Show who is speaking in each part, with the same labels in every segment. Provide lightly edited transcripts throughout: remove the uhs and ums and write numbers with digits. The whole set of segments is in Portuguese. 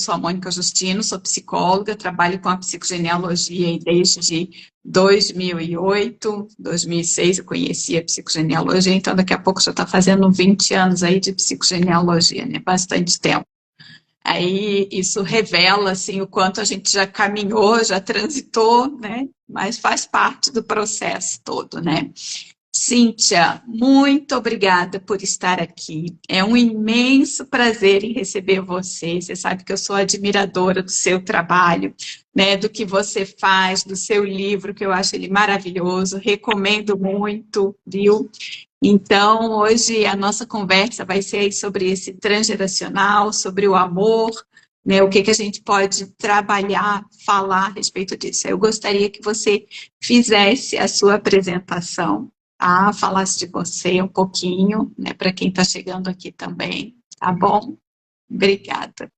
Speaker 1: sou a Mônica Justino, sou psicóloga, trabalho com a psicogenealogia desde 2008, 2006 eu conheci a psicogenealogia, então daqui a pouco já está fazendo 20 anos aí de psicogenealogia, né? Bastante tempo. Aí isso revela assim, o quanto a gente já caminhou, já transitou, né? Mas faz parte do processo todo, né? Cíntia, muito obrigada por estar aqui. É um imenso prazer em receber você. Você sabe que eu sou admiradora do seu trabalho, né, do que você faz, do seu livro, que eu acho ele maravilhoso. Recomendo muito, viu? Então, hoje a nossa conversa vai ser aí sobre esse transgeracional, sobre o amor, né, o que que a gente pode trabalhar, falar a respeito disso. Eu gostaria que você fizesse a sua apresentação, falasse de você um pouquinho, né, para quem está chegando aqui também, tá bom? Obrigada.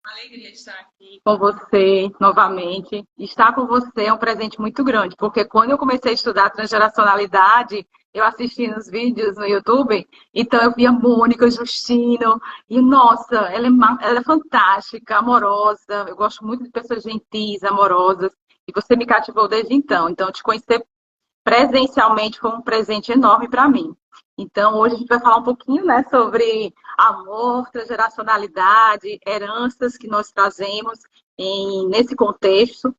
Speaker 2: Uma alegria estar aqui com você novamente. Estar com você é um presente muito grande, porque quando eu comecei a estudar transgeracionalidade, eu assisti nos vídeos no YouTube, então eu via Mônica Justino, e nossa, ela é fantástica, amorosa, eu gosto muito de pessoas gentis, amorosas, e você me cativou desde então. Então, te conhecer presencialmente foi um presente enorme para mim. Então, hoje a gente vai falar um pouquinho, né, sobre amor, transgeracionalidade, heranças que nós trazemos nesse contexto.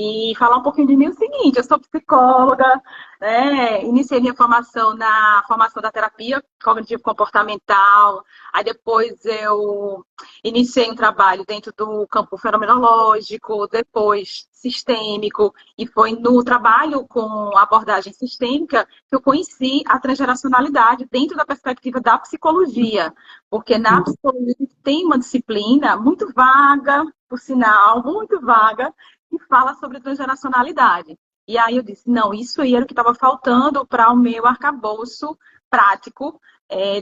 Speaker 2: E falar um pouquinho de mim é o seguinte, eu sou psicóloga, né, iniciei minha formação na formação da terapia cognitivo-comportamental, aí depois eu iniciei um trabalho dentro do campo fenomenológico, depois sistêmico, e foi no trabalho com abordagem sistêmica que eu conheci a transgeracionalidade dentro da perspectiva da psicologia, porque na psicologia tem uma disciplina muito vaga, por sinal, muito vaga, que fala sobre transgeracionalidade. E aí eu disse, não, isso aí era o que estava faltando para o meu arcabouço prático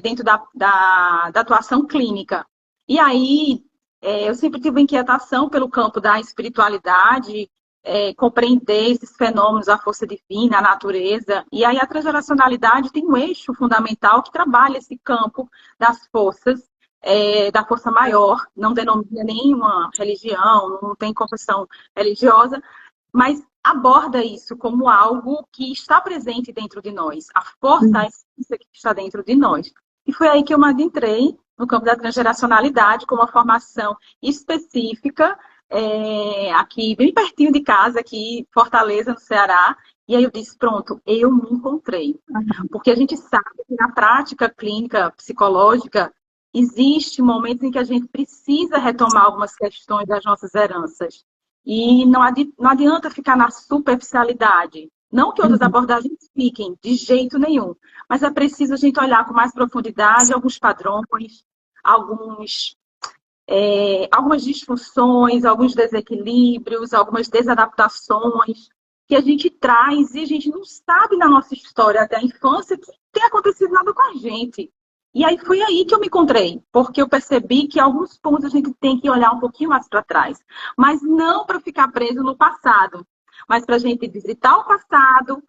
Speaker 2: dentro da atuação clínica. E aí eu sempre tive uma inquietação pelo campo da espiritualidade, compreender esses fenômenos, a força divina, a natureza. E aí a transgeracionalidade tem um eixo fundamental que trabalha esse campo das forças, da força maior, não denomina nenhuma religião, não tem confissão religiosa, mas aborda isso como algo que está presente dentro de nós, a força, a essência que está dentro de nós. E foi aí que eu me adentrei no campo da transgeracionalidade, com uma formação específica, aqui bem pertinho de casa, aqui em Fortaleza, no Ceará. E aí eu disse, pronto, eu me encontrei. Porque a gente sabe que na prática clínica psicológica, existe momentos em que a gente precisa retomar algumas questões das nossas heranças. E não adianta ficar na superficialidade. Não que outras abordagens fiquem, de jeito nenhum. Mas é preciso a gente olhar com mais profundidade alguns padrões, algumas disfunções, alguns desequilíbrios, algumas desadaptações que a gente traz e a gente não sabe na nossa história da infância que tem acontecido nada com a gente. E aí foi aí que eu me encontrei, porque eu percebi que alguns pontos a gente tem que olhar um pouquinho mais para trás, mas não para ficar preso no passado, mas para a gente visitar o passado,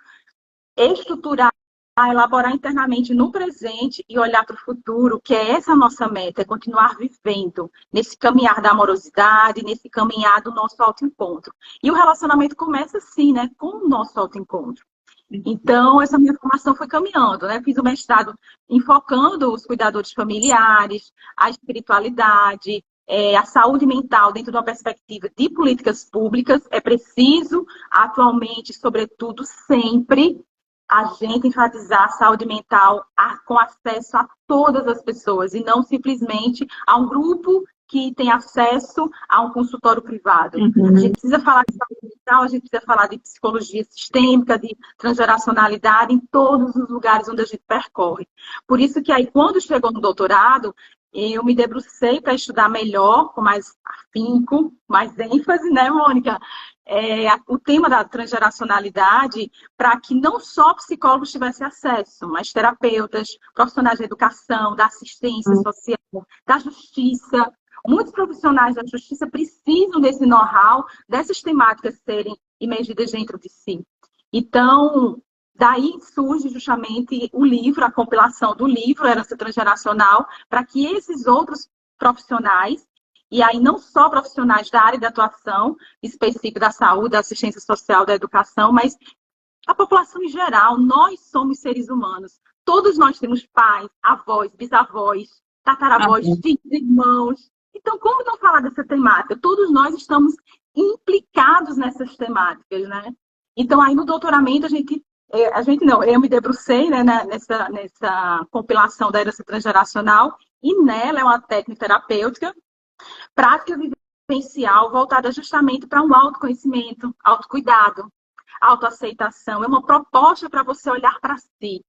Speaker 2: estruturar, elaborar internamente no presente e olhar para o futuro, que é essa a nossa meta, é continuar vivendo nesse caminhar da amorosidade, nesse caminhar do nosso autoencontro. E o relacionamento começa assim, né, com o nosso autoencontro. Então, essa minha formação foi caminhando, né? Fiz o mestrado enfocando os cuidadores familiares, a espiritualidade, a saúde mental dentro de uma perspectiva de políticas públicas. É preciso, atualmente, sobretudo, sempre, a gente enfatizar a saúde mental com acesso a todas as pessoas e não simplesmente a um grupo que tem acesso a um consultório privado. A gente precisa falar de saúde mental, a gente precisa falar de psicologia sistêmica, de transgeracionalidade em todos os lugares onde a gente percorre. Por isso que aí, quando chegou no doutorado, eu me debrucei para estudar melhor, com mais afinco, mais ênfase, né, Mônica? O tema da transgeracionalidade, para que não só psicólogos tivessem acesso, mas terapeutas, profissionais da educação, da assistência social, da justiça. Muitos profissionais da justiça precisam desse know-how, dessas temáticas serem imergidas dentro de si. Então, daí surge justamente o livro, a compilação do livro Herança Transgeracional, para que esses outros profissionais E aí não só profissionais da área de atuação específica da saúde, da assistência social, da educação, mas a população em geral. Nós somos seres humanos. Todos nós temos pais, avós, bisavós, tataravós, filhos, irmãos. Então, como não falar dessa temática? Todos nós estamos implicados nessas temáticas, né? Então, aí no doutoramento, eu me debrucei, né, nessa compilação da herança transgeracional, e nela é uma técnica terapêutica, prática vivencial, voltada justamente para um autoconhecimento, autocuidado, autoaceitação. É uma proposta para você olhar para si.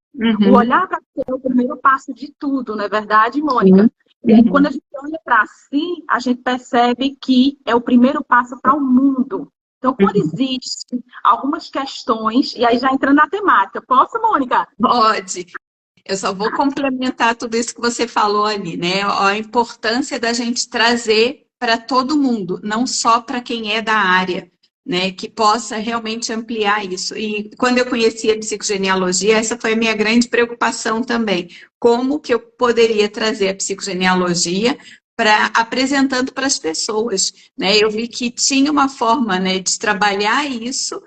Speaker 2: O olhar para si é o primeiro passo de tudo, não é verdade, Mônica? E aí, quando a gente olha para si, a gente percebe que é o primeiro passo para o mundo. Então, quando existem algumas questões, e aí já entrando na temática, posso, Mônica?
Speaker 1: Pode. Eu só vou complementar tudo isso que você falou ali, né? A importância da gente trazer para todo mundo, não só para quem é da área, né? Que possa realmente ampliar isso. E quando eu conheci a psicogenealogia, essa foi a minha grande preocupação também. Como que eu poderia trazer a psicogenealogia apresentando para as pessoas, né? Eu vi que tinha uma forma, né, de trabalhar isso,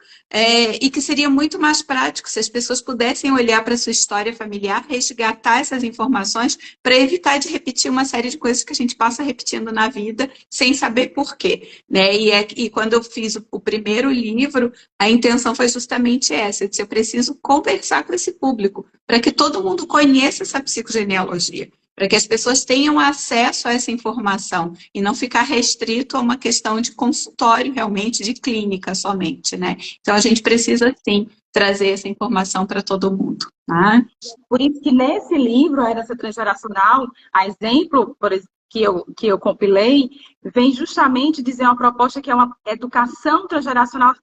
Speaker 1: e que seria muito mais prático se as pessoas pudessem olhar para a sua história familiar, resgatar essas informações para evitar de repetir uma série de coisas que a gente passa repetindo na vida sem saber por quê, né? E quando eu fiz o primeiro livro, a intenção foi justamente essa, de eu preciso conversar com esse público para que todo mundo conheça essa psicogenealogia, para que as pessoas tenham acesso a essa informação e não ficar restrito a uma questão de consultório, realmente, de clínica somente, né? Então, a gente precisa, sim, trazer essa informação para todo mundo, né?
Speaker 2: Por isso que nesse livro, A Herança Transgeracional, a exemplo, por exemplo, que eu compilei, vem justamente dizer uma proposta que é uma educação transgeracional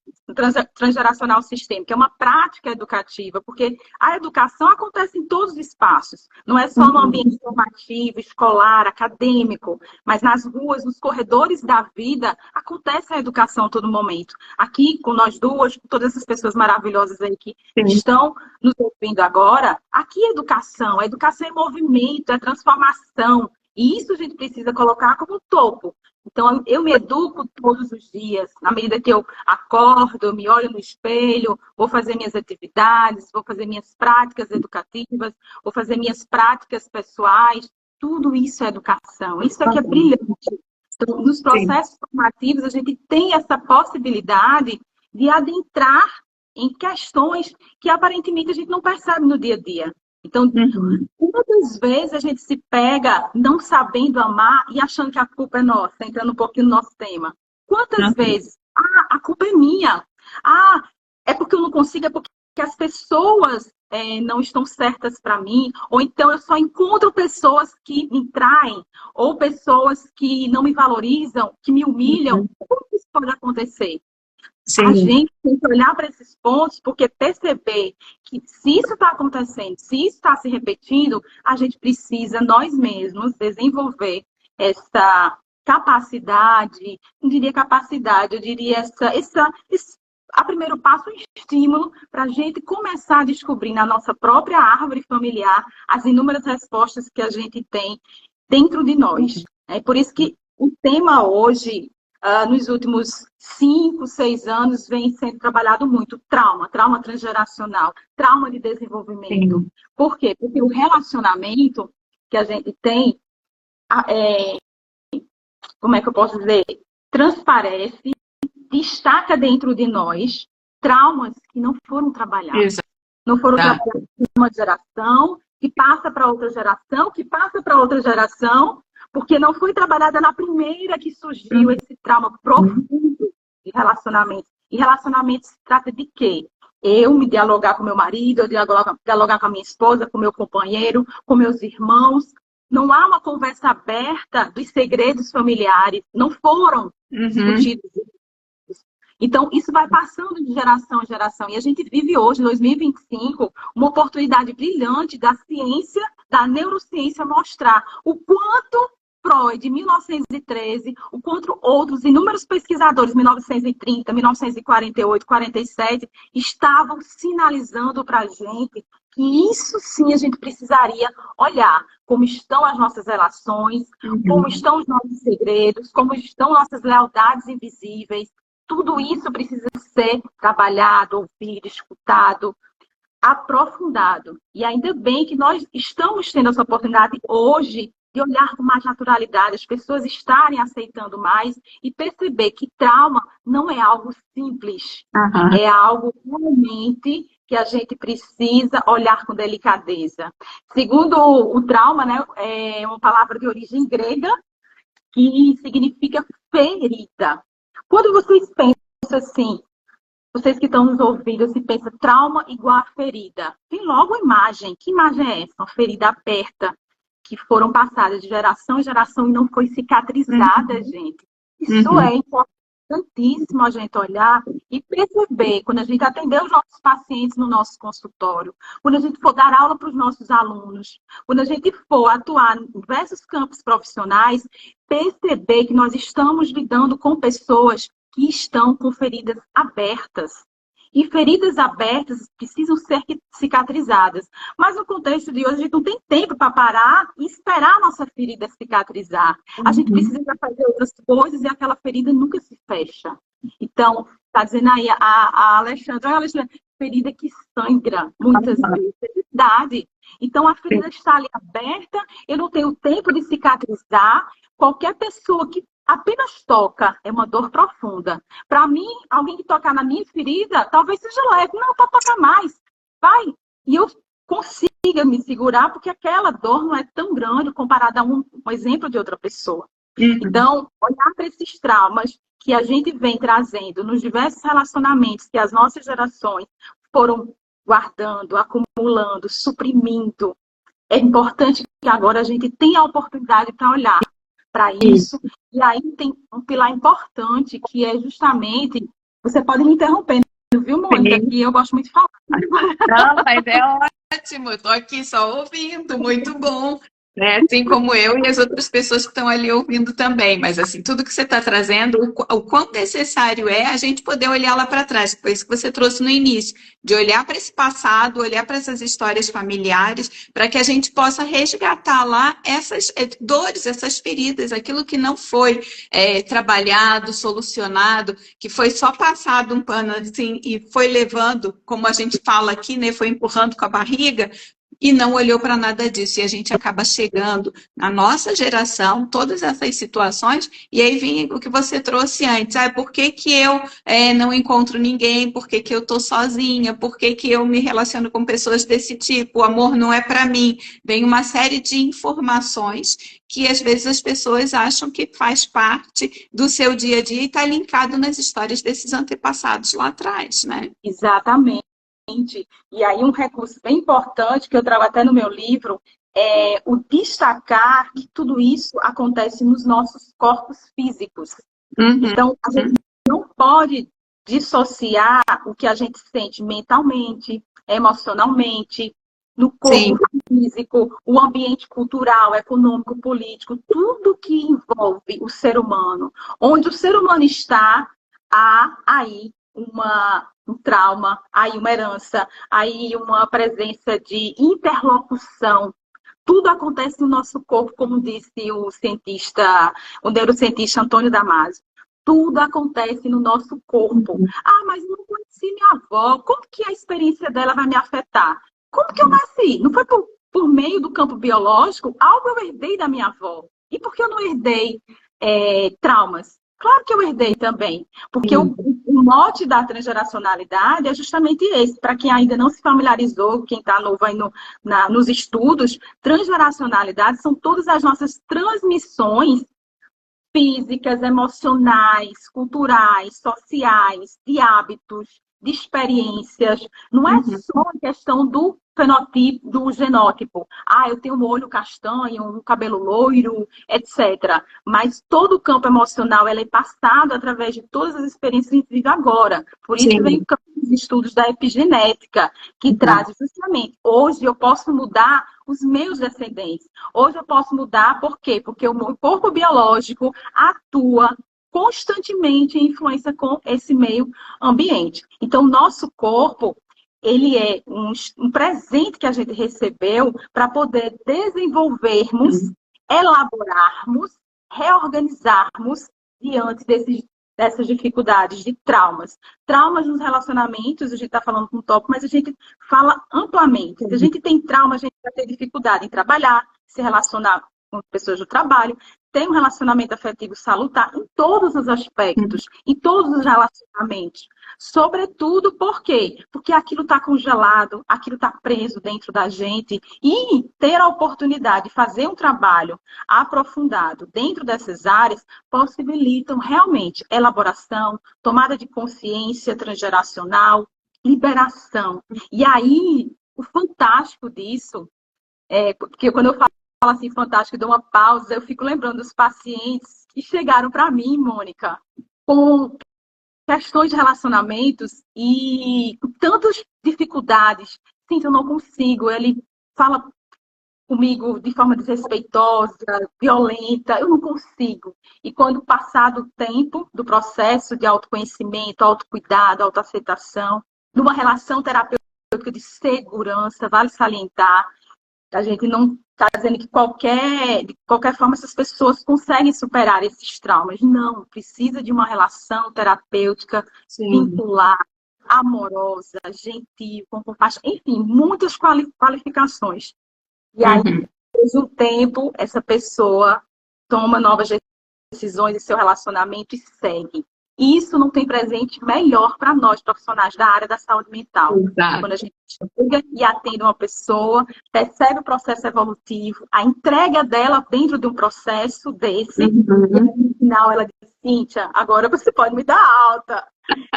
Speaker 2: sistêmica, é uma prática educativa, porque a educação acontece em todos os espaços, não é só no ambiente formativo, escolar, acadêmico, mas nas ruas, nos corredores da vida, acontece a educação a todo momento. Aqui, com nós duas, com todas essas pessoas maravilhosas aí que estão nos ouvindo agora, aqui é educação é movimento, é transformação. E isso a gente precisa colocar como topo. Então, eu me educo todos os dias. Na medida que eu acordo, eu me olho no espelho, vou fazer minhas atividades, vou fazer minhas práticas educativas, vou fazer minhas práticas pessoais. Tudo isso é educação. Isso é que é brilhante. Então, nos processos formativos, a gente tem essa possibilidade de adentrar em questões que aparentemente a gente não percebe no dia a dia. Então, muitas vezes a gente se pega não sabendo amar e achando que a culpa é nossa, entrando um pouquinho no nosso tema. Quantas vezes? A culpa é minha. É porque eu não consigo, é porque as pessoas não estão certas para mim, ou então eu só encontro pessoas que me traem, ou pessoas que não me valorizam, que me humilham. Como isso pode acontecer? Sim. A gente tem que olhar para esses pontos, porque perceber que se isso está acontecendo, se isso está se repetindo, a gente precisa, nós mesmos, desenvolver essa capacidade, não diria capacidade, eu diria a primeiro passo, um estímulo para a gente começar a descobrir na nossa própria árvore familiar as inúmeras respostas que a gente tem dentro de nós. É por isso que o tema hoje, nos últimos 5, 6 anos, vem sendo trabalhado muito trauma transgeracional, trauma de desenvolvimento. Sim. Por quê? Porque o relacionamento que a gente tem, como é que eu posso dizer? Transparece, destaca dentro de nós traumas que não foram trabalhados. Exato. Não foram trabalhados em uma geração, que passa para outra geração, que passa para outra geração, porque não foi trabalhada na primeira que surgiu esse trauma profundo de relacionamento. E relacionamento se trata de quê? Eu me dialogar com meu marido, eu dialogar com a minha esposa, com meu companheiro, com meus irmãos. Não há uma conversa aberta dos segredos familiares. Não foram discutidos. Então, isso vai passando de geração em geração. E a gente vive hoje, em 2025, uma oportunidade brilhante da ciência, da neurociência, mostrar o quanto Freud, em 1913, o quanto outros inúmeros pesquisadores, 1930, 1948, 47, estavam sinalizando para a gente que isso sim a gente precisaria olhar. Como estão as nossas relações, como estão os nossos segredos, como estão nossas lealdades invisíveis. Tudo isso precisa ser trabalhado, ouvido, escutado, aprofundado. E ainda bem que nós estamos tendo essa oportunidade hoje de olhar com mais naturalidade, as pessoas estarem aceitando mais e perceber que trauma não é algo simples, é algo realmente que a gente precisa olhar com delicadeza. Segundo o trauma, né, é uma palavra de origem grega que significa ferida. Quando vocês pensam assim, vocês que estão nos ouvindo, se pensa trauma igual a ferida, tem logo a imagem. Que imagem é essa? Uma ferida aberta, que foram passadas de geração em geração e não foi cicatrizada, gente. Isso é importantíssimo a gente olhar e perceber, quando a gente atender os nossos pacientes no nosso consultório, quando a gente for dar aula para os nossos alunos, quando a gente for atuar em diversos campos profissionais, perceber que nós estamos lidando com pessoas que estão com feridas abertas. E feridas abertas precisam ser cicatrizadas. Mas no contexto de hoje, a gente não tem tempo para parar e esperar a nossa ferida cicatrizar. A gente precisa fazer outras coisas e aquela ferida nunca se fecha. Então, está dizendo aí a Alexandra, ferida que sangra muitas vezes. É verdade. Então, a ferida está ali aberta, eu não tenho tempo de cicatrizar. Qualquer pessoa que apenas toca é uma dor profunda. Para mim, alguém que tocar na minha ferida, talvez seja leve. Não, pode tocar mais. Vai. E eu consiga me segurar, porque aquela dor não é tão grande comparada a um exemplo de outra pessoa. Então, olhar para esses traumas que a gente vem trazendo nos diversos relacionamentos que as nossas gerações foram guardando, acumulando, suprimindo. É importante que agora a gente tenha a oportunidade para olhar para isso. E aí tem um pilar importante, que é justamente... Você pode me interromper, viu, Mônica? Que eu gosto muito de falar.
Speaker 1: Não, mas é ótimo. Estou aqui só ouvindo. Muito bom. Né? Assim como eu e as outras pessoas que estão ali ouvindo também. Mas, assim, tudo que você está trazendo, o quão necessário é a gente poder olhar lá para trás. Foi isso que você trouxe no início. De olhar para esse passado, olhar para essas histórias familiares, para que a gente possa resgatar lá essas dores, essas feridas, aquilo que não foi trabalhado, solucionado, que foi só passado um pano assim e foi levando, como a gente fala aqui, né, foi empurrando com a barriga, e não olhou para nada disso. E a gente acaba chegando na nossa geração, todas essas situações, e aí vem o que você trouxe antes. Por que que eu não encontro ninguém? Por que que eu estou sozinha? Por que que eu me relaciono com pessoas desse tipo? O amor não é para mim. Vem uma série de informações que às vezes as pessoas acham que faz parte do seu dia a dia e está linkado nas histórias desses antepassados lá atrás, né?
Speaker 2: Exatamente. E aí um recurso bem importante, que eu trago até no meu livro, é o destacar que tudo isso acontece nos nossos corpos físicos. Então, a gente não pode dissociar o que a gente sente mentalmente, emocionalmente, no corpo físico, o ambiente cultural, econômico, político, tudo que envolve o ser humano. Onde o ser humano está, há aí um trauma, aí uma herança, aí uma presença de interlocução. Tudo acontece no nosso corpo, como disse o neurocientista Antônio Damasio. Tudo acontece no nosso corpo. Mas eu não conheci minha avó. Como que a experiência dela vai me afetar? Como que eu nasci? Não foi por meio do campo biológico? Algo eu herdei da minha avó. E por que eu não herdei traumas? Claro que eu herdei também, porque o mote da transgeracionalidade é justamente esse. Para quem ainda não se familiarizou, quem está novo aí nos estudos, transgeracionalidade são todas as nossas transmissões físicas, emocionais, culturais, sociais, de hábitos, de experiências. Não é só a questão do fenotipo, do genótipo. Eu tenho um olho castanho, um cabelo loiro, etc. Mas todo o campo emocional ele é passado através de todas as experiências que a gente vive agora. Por isso vem o campo dos estudos da epigenética, que traz justamente, hoje eu posso mudar os meus descendentes. Hoje eu posso mudar, por quê? Porque o meu corpo biológico atua constantemente em influência com esse meio ambiente. Então, o nosso corpo, ele é um presente que a gente recebeu para poder desenvolvermos, elaborarmos, reorganizarmos diante dessas dificuldades, de traumas. Traumas nos relacionamentos, a gente está falando com um tópico, mas a gente fala amplamente. Se a gente tem trauma, a gente vai ter dificuldade em trabalhar, se relacionar com pessoas do trabalho, ter um relacionamento afetivo salutar em todos os aspectos, em todos os relacionamentos. Sobretudo, por quê? Porque aquilo está congelado, aquilo está preso dentro da gente, e ter a oportunidade de fazer um trabalho aprofundado dentro dessas áreas possibilitam realmente elaboração, tomada de consciência transgeracional, liberação. E aí, o fantástico disso porque quando eu falo assim, fantástico, eu dou uma pausa, eu fico lembrando dos pacientes que chegaram para mim, Mônica, com questões de relacionamentos e com tantas dificuldades. Sim, eu não consigo. Ele fala comigo de forma desrespeitosa, violenta, eu não consigo. E quando passado o tempo do processo de autoconhecimento, autocuidado, autoaceitação, numa relação terapêutica de segurança, vale salientar, a gente não está dizendo que de qualquer forma essas pessoas conseguem superar esses traumas. Não, precisa de uma relação terapêutica, vincular, amorosa, gentil, com compaixão, enfim, muitas qualificações. E aí, depois de um tempo, essa pessoa toma novas decisões em seu relacionamento e segue. E isso não tem presente melhor para nós, profissionais da área da saúde mental.
Speaker 1: Exato.
Speaker 2: Quando a gente chega e atende uma pessoa, percebe o processo evolutivo, a entrega dela dentro de um processo desse, e no final ela diz, Cíntia, agora você pode me dar alta,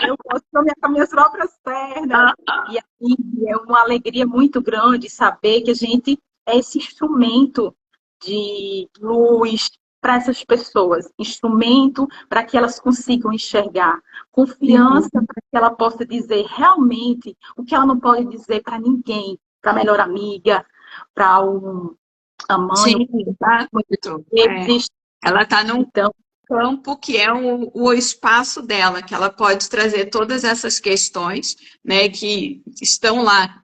Speaker 2: eu posso caminhar com as minhas próprias pernas. E aí é uma alegria muito grande saber que a gente é esse instrumento de luz, para essas pessoas, instrumento para que elas consigam enxergar, confiança para que ela possa dizer realmente o que ela não pode dizer para ninguém, para a melhor amiga, para a mãe.
Speaker 1: Sim, tá muito. Ela está num campo que é o espaço dela, que ela pode trazer todas essas questões, né, que estão lá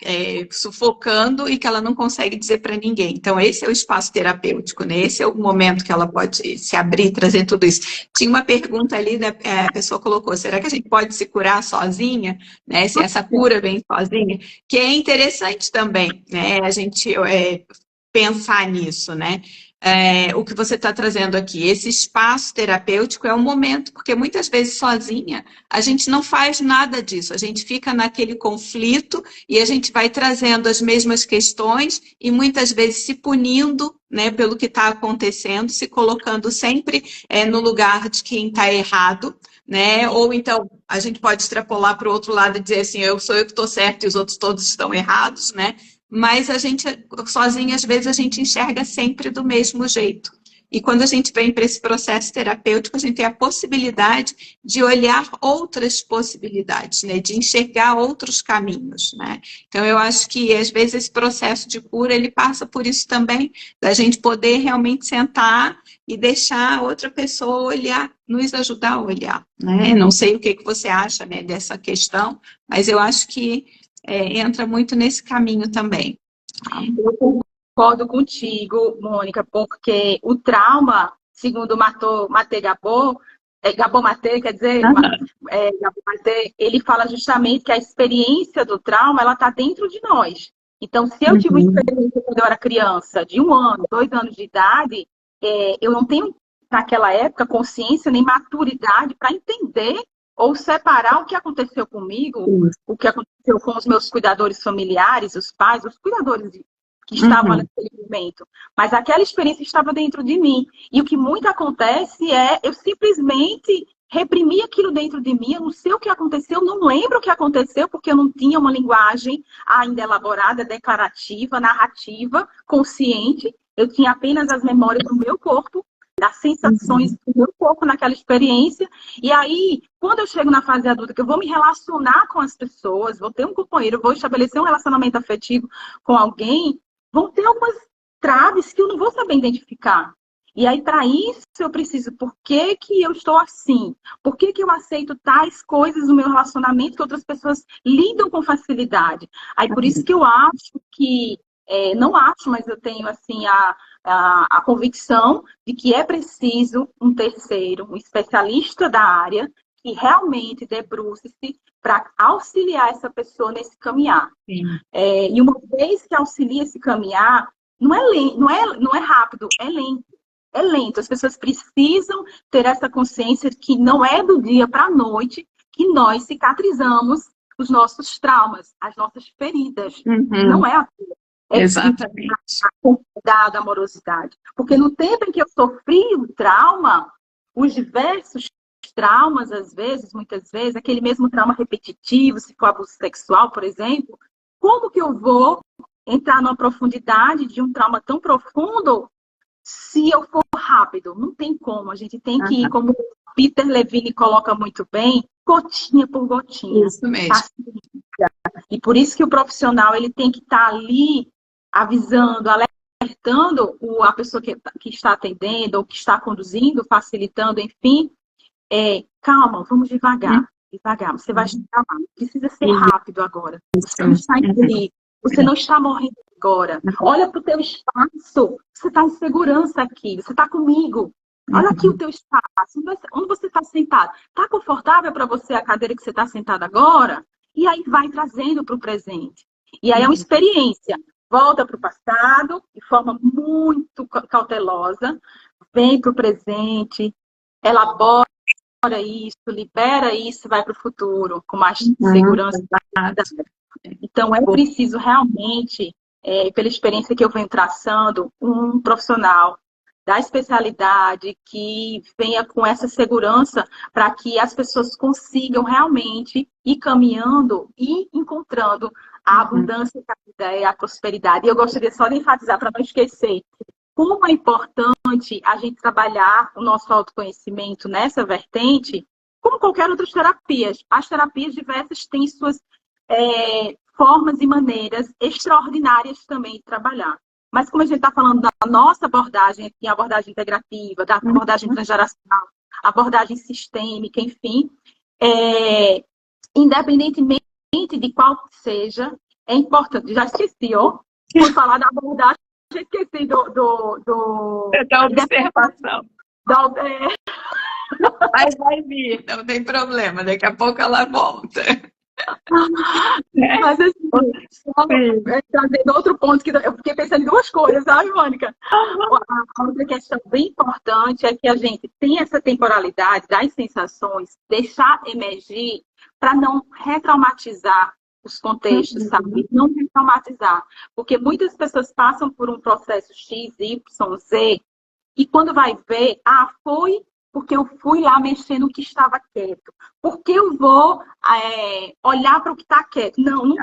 Speaker 1: sufocando e que ela não consegue dizer para ninguém. Então, esse é o espaço terapêutico, né? Esse é o momento que ela pode se abrir, trazer tudo isso. Tinha uma pergunta ali, a pessoa colocou, será que a gente pode se curar sozinha? Né? Se essa cura vem sozinha? Que é interessante também, né? A gente pensar nisso, né? O que você está trazendo aqui, esse espaço terapêutico é um momento, porque muitas vezes sozinha a gente não faz nada disso, a gente fica naquele conflito e a gente vai trazendo as mesmas questões e muitas vezes se punindo, né, pelo que está acontecendo, se colocando sempre no lugar de quem está errado, né? Ou então a gente pode extrapolar para o outro lado e dizer assim, sou eu que estou certo e os outros todos estão errados, né? Mas a gente, sozinha, às vezes, a gente enxerga sempre do mesmo jeito. E quando a gente vem para esse processo terapêutico, a gente tem a possibilidade de olhar outras possibilidades, né? De enxergar outros caminhos, né? Então, eu acho que, às vezes, esse processo de cura, ele passa por isso também, da gente poder realmente sentar e deixar outra pessoa olhar, nos ajudar a olhar, né? Não sei o que você acha, né, dessa questão, mas eu acho que entra muito nesse caminho também.
Speaker 2: Eu concordo contigo, Mônica, porque o trauma, segundo Maté Gabor, Gabor Maté, quer dizer, Gabor Maté, ele fala justamente que a experiência do trauma, ela está dentro de nós. Então, se eu tive uma experiência quando eu era criança, de 1 ano, 2 anos de idade, eu não tenho, naquela época, consciência nem maturidade para entender ou separar o que aconteceu comigo, o que aconteceu com os meus cuidadores familiares, os pais, os cuidadores que estavam naquele momento. Mas aquela experiência estava dentro de mim. E o que muito acontece eu simplesmente reprimir aquilo dentro de mim, eu não sei o que aconteceu, não lembro o que aconteceu, porque eu não tinha uma linguagem ainda elaborada, declarativa, narrativa, consciente. Eu tinha apenas as memórias do meu corpo, das sensações do meu corpo naquela experiência. E aí, quando eu chego na fase adulta, que eu vou me relacionar com as pessoas, vou ter um companheiro, vou estabelecer um relacionamento afetivo com alguém, vão ter algumas traves que eu não vou saber identificar. E aí, para isso, eu preciso, por que que eu estou assim? Por que que eu aceito tais coisas no meu relacionamento que outras pessoas lidam com facilidade? Aí, por isso que eu acho que, não acho, mas eu tenho, assim, a convicção de que é preciso um terceiro, um especialista da área, que realmente debruce-se para auxiliar essa pessoa nesse caminhar. E uma vez que auxilia esse caminhar, não é rápido, é lento. É lento. As pessoas precisam ter essa consciência de que não é do dia para a noite que nós cicatrizamos os nossos traumas, as nossas feridas. Não é assim.
Speaker 1: Exatamente.
Speaker 2: Com cuidado, amorosidade. Porque no tempo em que eu sofri o trauma, os diversos traumas, às vezes, muitas vezes, aquele mesmo trauma repetitivo, se for abuso sexual, por exemplo, como que eu vou entrar numa profundidade de um trauma tão profundo se eu for rápido? Não tem como. A gente tem que ir, como o Peter Levine coloca muito bem, gotinha por gotinha.
Speaker 1: Isso mesmo.
Speaker 2: E por isso que o profissional ele tem que estar ali avisando, alertando a pessoa que está atendendo ou que está conduzindo, facilitando, enfim. Calma, vamos devagar. Devagar, você vai chegar lá. Não precisa ser rápido agora. Você não está em perigo. Você não está morrendo agora. Olha para o teu espaço. Você está em segurança aqui. Você está comigo. Olha aqui o teu espaço. Onde você está sentado? Está confortável para você a cadeira que você está sentado agora? E aí vai trazendo para o presente. E aí é uma experiência. Volta para o passado de forma muito cautelosa. Vem para o presente. Elabora isso, libera isso, vai para o futuro com mais segurança. Então, é preciso realmente, pela experiência que eu venho traçando, um profissional da especialidade que venha com essa segurança para que as pessoas consigam realmente ir caminhando e encontrando a abundância, a ideia, a prosperidade. E eu gostaria só de enfatizar, para não esquecer, como é importante a gente trabalhar o nosso autoconhecimento nessa vertente, como qualquer outras terapias. As terapias diversas têm suas formas e maneiras extraordinárias também de trabalhar. Mas como a gente está falando da nossa abordagem, aqui, a abordagem integrativa, da abordagem transgeracional, abordagem sistêmica, enfim, independentemente de qual seja, é importante. Já esqueci, por falar da abordagem, já esqueci
Speaker 1: da observação. Mas vai vir, não tem problema, daqui a pouco ela volta.
Speaker 2: Mas assim, só trazendo outro ponto, que eu fiquei pensando em duas coisas, sabe, Mônica? A outra questão bem importante é que a gente tem essa temporalidade das sensações, deixar emergir para não retraumatizar os contextos, sabe? Não retraumatizar. Porque muitas pessoas passam por um processo X, Y, Z, e quando vai ver, foi porque eu fui lá mexer no que estava quieto. Porque eu vou olhar para o que está quieto. Não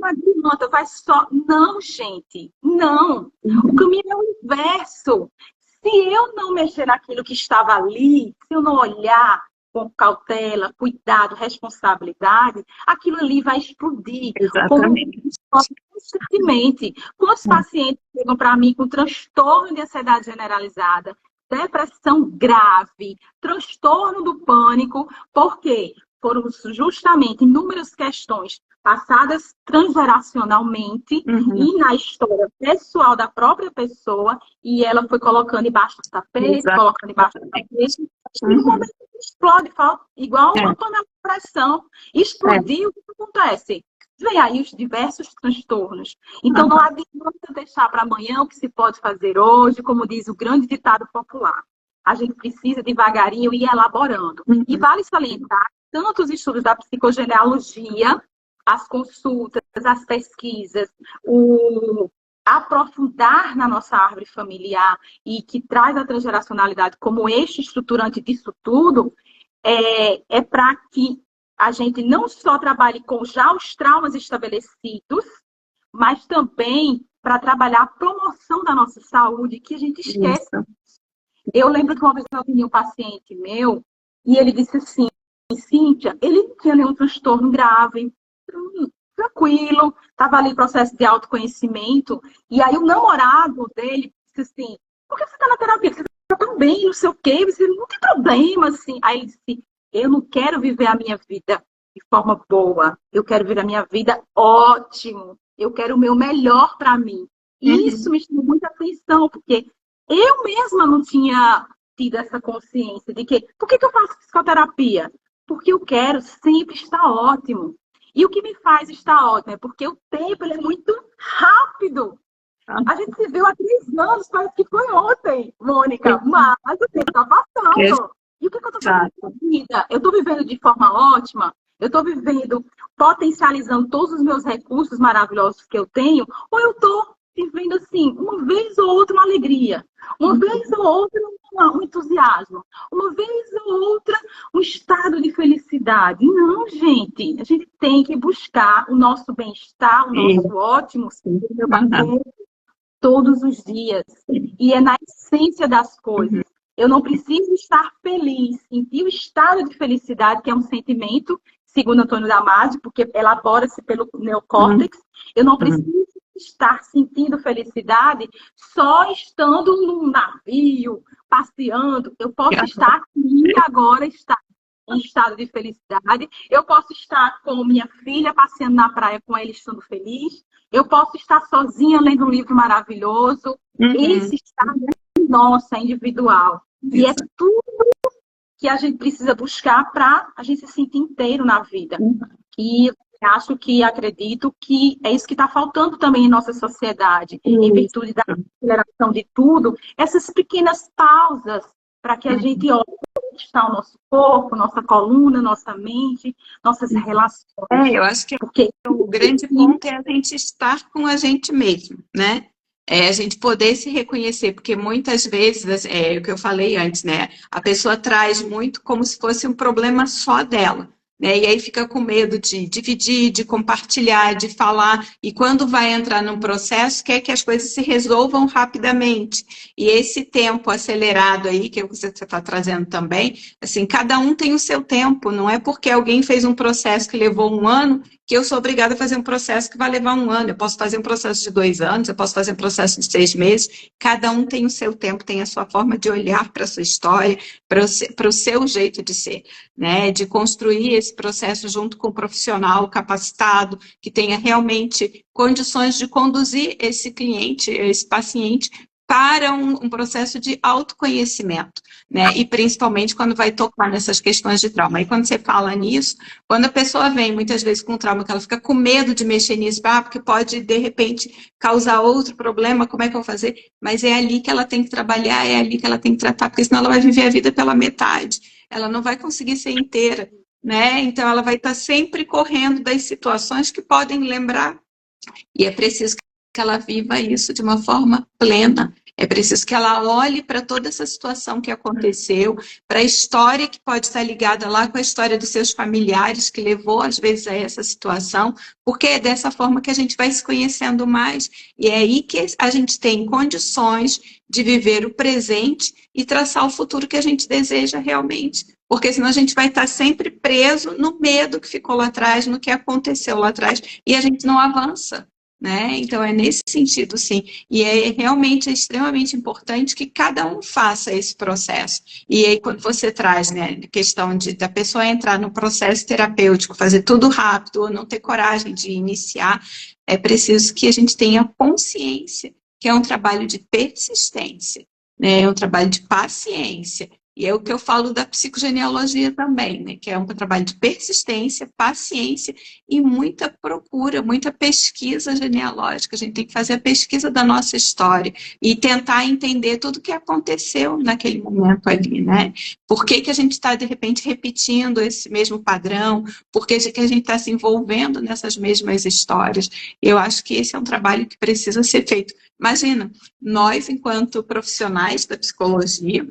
Speaker 2: adianta, vai só... Não, gente, não. O caminho é o inverso. Se eu não mexer naquilo que estava ali, se eu não olhar com cautela, cuidado, responsabilidade, aquilo ali vai explodir.
Speaker 1: Exatamente.
Speaker 2: Constantemente. Quantos pacientes chegam para mim com transtorno de ansiedade generalizada, depressão grave, transtorno do pânico, porque foram justamente inúmeras questões passadas transgeracionalmente e na história pessoal da própria pessoa, e ela foi colocando embaixo do tapete, colocando embaixo do tapete, e no momento que explode, igual uma panela de pressão, explodiu, o que acontece? Vem aí os diversos transtornos. Então, não adianta deixar para amanhã o que se pode fazer hoje, como diz o grande ditado popular. A gente precisa devagarinho ir elaborando. E vale salientar tanto os estudos da psicogenealogia, as consultas, as pesquisas, o aprofundar na nossa árvore familiar e que traz a transgeracionalidade como eixo estruturante disso tudo, é para que a gente não só trabalhe com já os traumas estabelecidos, mas também para trabalhar a promoção da nossa saúde, que a gente esquece. Eu lembro que uma vez eu atendi um paciente meu, e ele disse assim, Cíntia, ele não tinha nenhum transtorno grave, tranquilo, estava ali em processo de autoconhecimento, e aí o namorado dele disse assim, por que você está na terapia? Você tá tão bem, não sei o quê, você não tem problema, assim. Aí ele disse, eu não quero viver a minha vida de forma boa, eu quero viver a minha vida ótimo, eu quero o meu melhor para mim. E isso
Speaker 1: Uhum.
Speaker 2: me chamou muita atenção, porque eu mesma não tinha tido essa consciência de que, por que eu faço psicoterapia? Porque eu quero sempre estar ótimo. E o que me faz estar ótimo é porque o tempo ele é muito rápido. A gente se viu há 3 anos, parece que foi ontem, Mônica, mas o tempo está passando. E o que eu estou fazendo na
Speaker 1: Exato.
Speaker 2: minha vida? Eu estou vivendo de forma ótima? Eu estou vivendo, potencializando todos os meus recursos maravilhosos que eu tenho? Ou eu estou vivendo assim, uma vez ou outra uma alegria, uma vez ou outra um entusiasmo, uma vez ou outra um estado de felicidade? Não, gente, a gente tem que buscar o nosso bem-estar, o nosso
Speaker 1: Isso.
Speaker 2: ótimo,
Speaker 1: Uhum.
Speaker 2: todos os dias. E é na essência das coisas. Eu não preciso estar feliz, sentir o estado de felicidade, que é um sentimento, segundo Antônio Damasio, porque elabora-se pelo
Speaker 1: Uhum.
Speaker 2: neocórtex. Eu não preciso estar sentindo felicidade só estando num navio, passeando. Eu posso estar aqui agora, estar em estado de felicidade. Eu posso estar com minha filha passeando na praia com ela estando feliz. Eu posso estar sozinha lendo um livro maravilhoso.
Speaker 1: Uhum.
Speaker 2: Esse estado é nosso, é individual. E é
Speaker 1: Exato.
Speaker 2: tudo que a gente precisa buscar para a gente se sentir inteiro na vida. E acho que, acredito que é isso que está faltando também em nossa sociedade, em
Speaker 1: Isso.
Speaker 2: virtude da aceleração de tudo, essas pequenas pausas para que a gente olhe como está o nosso corpo, nossa coluna, nossa mente, nossas relações.
Speaker 1: Eu acho que
Speaker 2: Porque
Speaker 1: o grande ponto é a gente estar com a gente mesmo, né? É a gente poder se reconhecer, porque muitas vezes, é o que eu falei antes, né? A pessoa traz muito como se fosse um problema só dela, né? E aí fica com medo de dividir, de compartilhar, de falar, e quando vai entrar num processo, quer que as coisas se resolvam rapidamente. E esse tempo acelerado aí, que você está trazendo também, assim, cada um tem o seu tempo, não é porque alguém fez um processo que levou um ano que eu sou obrigada a fazer um processo que vai levar um ano. Eu posso fazer um processo de 2 anos, eu posso fazer um processo de 6 meses. Cada um tem o seu tempo, tem a sua forma de olhar para a sua história, para o seu jeito de ser, né? De construir esse processo junto com um profissional capacitado, que tenha realmente condições de conduzir esse cliente, esse paciente, para um processo de autoconhecimento, né? E principalmente quando vai tocar nessas questões de trauma. E quando você fala nisso, quando a pessoa vem muitas vezes com trauma, que ela fica com medo de mexer nisso, porque pode de repente causar outro problema, como é que eu vou fazer? Mas é ali que ela tem que trabalhar, é ali que ela tem que tratar, porque senão ela vai viver a vida pela metade. Ela não vai conseguir ser inteira, né? Então ela vai estar sempre correndo das situações que podem lembrar, e é preciso que ela viva isso de uma forma plena. É preciso que ela olhe para toda essa situação que aconteceu, para a história que pode estar ligada lá com a história dos seus familiares, que levou, às vezes, a essa situação, porque é dessa forma que a gente vai se conhecendo mais. E é aí que a gente tem condições de viver o presente e traçar o futuro que a gente deseja realmente. Porque senão a gente vai estar sempre preso no medo que ficou lá atrás, no que aconteceu lá atrás, e a gente não avança, né? Então é nesse sentido, sim. E é realmente extremamente importante que cada um faça esse processo. E aí quando você traz, né, a questão da pessoa entrar no processo terapêutico, fazer tudo rápido, ou não ter coragem de iniciar, é preciso que a gente tenha consciência que é um trabalho de persistência, né? É um trabalho de paciência. E é o que eu falo da psicogenealogia também, né? Que é um trabalho de persistência, paciência e muita procura, muita pesquisa genealógica. A gente tem que fazer a pesquisa da nossa história e tentar entender tudo o que aconteceu naquele momento ali, né? Por que que a gente está, de repente, repetindo esse mesmo padrão? Por que que a gente está se envolvendo nessas mesmas histórias? Eu acho que esse é um trabalho que precisa ser feito. Imagina, nós, enquanto profissionais da psicologia,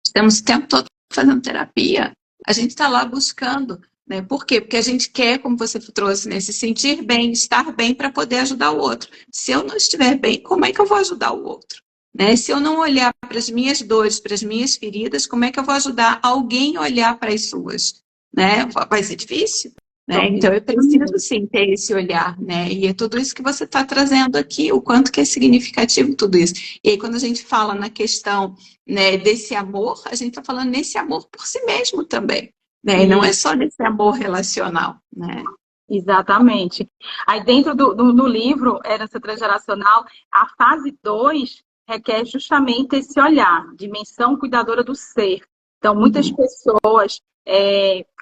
Speaker 1: estamos o tempo todo fazendo terapia. A gente está lá buscando, né? Por quê? Porque a gente quer, como você trouxe, né, se sentir bem, estar bem para poder ajudar o outro. Se eu não estiver bem, como é que eu vou ajudar o outro? Né? Se eu não olhar para as minhas dores, para as minhas feridas, como é que eu vou ajudar alguém a olhar para as suas? Né? Vai ser difícil? né? Então, eu preciso, sim, ter esse olhar, né? E é tudo isso que você está trazendo aqui, o quanto que é significativo tudo isso. E aí, quando a gente fala na questão, né, desse amor, a gente está falando nesse amor por si mesmo também, né? E não é só nesse amor relacional, né?
Speaker 2: Exatamente. Aí dentro do livro, Herança Transgeracional, a fase 2 requer justamente esse olhar, dimensão cuidadora do ser. Então, muitas pessoas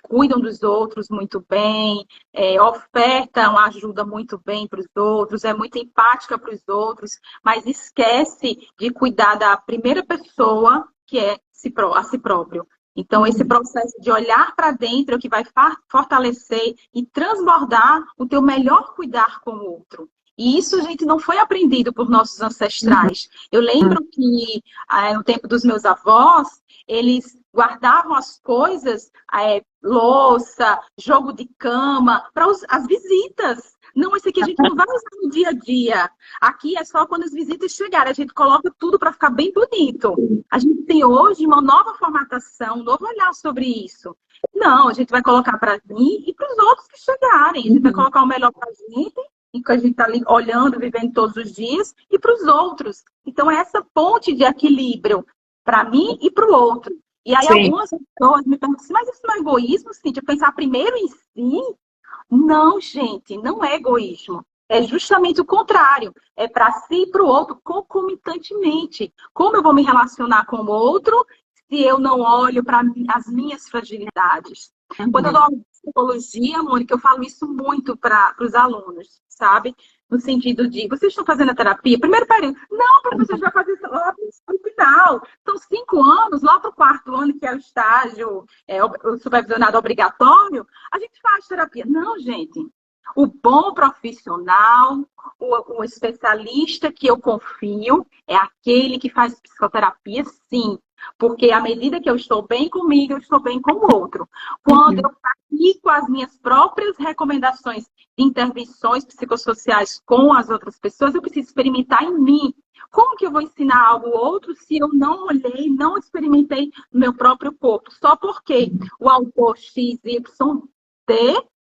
Speaker 2: cuidam dos outros muito bem, ofertam ajuda muito bem para os outros, é muito empática para os outros, mas esquece de cuidar da primeira pessoa, que é a si próprio. Então, esse processo de olhar para dentro é o que vai fortalecer e transbordar o teu melhor cuidar com o outro. E isso, gente, não foi aprendido por nossos ancestrais. Eu lembro que, no tempo dos meus avós, eles guardavam as coisas, louça, jogo de cama, para as visitas. Não, esse aqui a gente não vai usar no dia a dia. Aqui é só quando as visitas chegarem. A gente coloca tudo para ficar bem bonito. A gente tem hoje uma nova formatação, um novo olhar sobre isso. Não, a gente vai colocar para mim e para os outros que chegarem. A gente vai colocar o melhor para a gente, e que a gente está ali olhando, vivendo todos os dias, e para os outros. Então, é essa ponte de equilíbrio para mim e para o outro. E aí, algumas pessoas me perguntam assim, mas isso não é egoísmo, Cíntia? Pensar primeiro em si? Não, gente, não é egoísmo. É justamente o contrário. É para si e para o outro, concomitantemente. Como eu vou me relacionar com o outro se eu não olho para as minhas fragilidades? Quando eu dou aula de psicologia, Mônica, eu falo isso muito para os alunos, sabe? No sentido de, vocês estão fazendo a terapia? Primeiro período. Não, professor, a gente vai fazer isso lá no final. São 5 anos, lá para o 4º ano, que é o estágio o supervisionado obrigatório, a gente faz terapia. Não, gente. O bom profissional, o especialista que eu confio, é aquele que faz psicoterapia, sim. Porque à medida que eu estou bem comigo, eu estou bem com o outro. Quando eu pratico as minhas próprias recomendações de intervenções psicossociais com as outras pessoas, eu preciso experimentar em mim. Como que eu vou ensinar algo ao outro se eu não olhei, não experimentei no meu próprio corpo? Só porque o autor XYD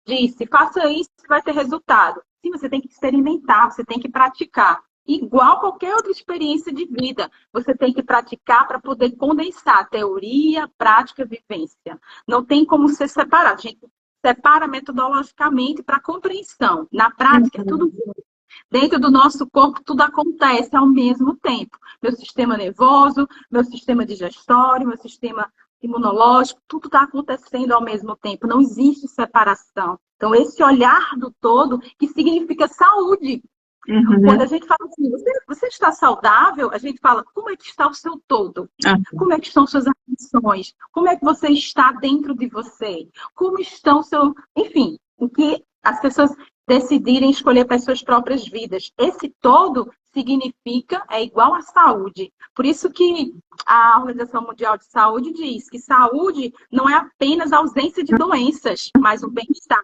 Speaker 2: disse, faça isso, vai ter resultado. Sim, você tem que experimentar, você tem que praticar. Igual qualquer outra experiência de vida, você tem que praticar para poder condensar teoria, prática, vivência. Não tem como ser separado. A gente separa metodologicamente para compreensão. Na prática, é tudo junto. Dentro do nosso corpo, tudo acontece ao mesmo tempo. Meu sistema nervoso, meu sistema digestório, meu sistema imunológico, tudo está acontecendo ao mesmo tempo. Não existe separação. Então, esse olhar do todo, que significa saúde. Quando a gente fala assim, você está saudável, a gente fala, como é que está o seu todo? Como é que estão suas ações? Como é que você está dentro de você? Como estão seu... Enfim, o que as pessoas decidirem escolher para as suas próprias vidas. Esse todo significa, é igual à saúde. Por isso que a Organização Mundial de Saúde diz que saúde não é apenas a ausência de doenças, mas o bem-estar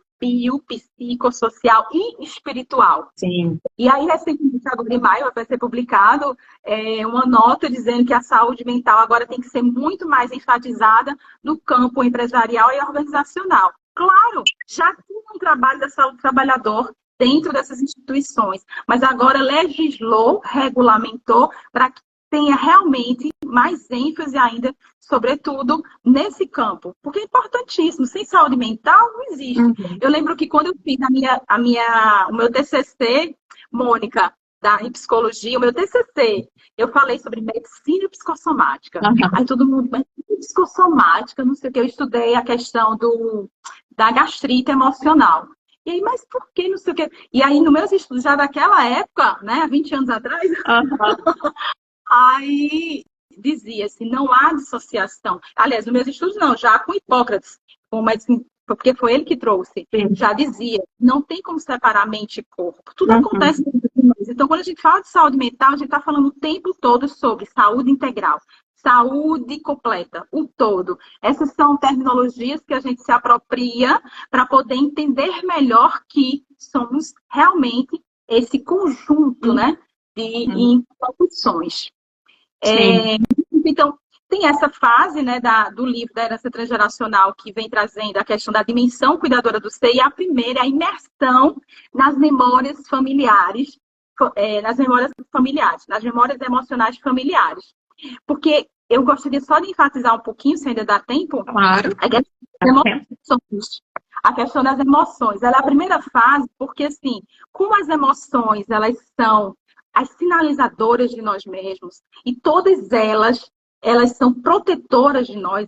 Speaker 2: psicossocial e espiritual.
Speaker 1: Sim.
Speaker 2: E aí, recentemente, agora em maio, vai ser publicado uma nota dizendo que a saúde mental agora tem que ser muito mais enfatizada no campo empresarial e organizacional. Claro, já tinha um trabalho da saúde do trabalhador dentro dessas instituições, mas agora legislou, regulamentou para que tenha realmente mais ênfase ainda, sobretudo, nesse campo. Porque é importantíssimo. Sem saúde mental, não existe. Eu lembro que quando eu fiz o meu TCC, Mônica, em psicologia, o meu TCC, eu falei sobre medicina psicossomática. Aí todo mundo, medicina psicossomática, não sei o que, eu estudei a questão da gastrite emocional. E aí, mas por que não sei o que? E aí, nos meus estudos, já daquela época, né, há 20 anos atrás, aí dizia assim, não há dissociação. Aliás, nos meus estudos não, já com Hipócrates, porque foi ele que trouxe, já dizia, não tem como separar mente e corpo. Tudo acontece dentro de nós. Então, quando a gente fala de saúde mental, a gente está falando o tempo todo sobre saúde integral, saúde completa, o todo. Essas são terminologias que a gente se apropria para poder entender melhor que somos realmente esse conjunto, né, de instituições. Então, tem essa fase, né, do livro da herança transgeracional que vem trazendo a questão da dimensão cuidadora do ser, e a primeira é a imersão nas memórias familiares, nas memórias emocionais familiares. Porque eu gostaria só de enfatizar um pouquinho, se ainda dá tempo,
Speaker 1: Claro.
Speaker 2: A questão das emoções. Ela é a primeira fase, porque assim, como as emoções, elas são as sinalizadoras de nós mesmos, e todas elas são protetoras de nós.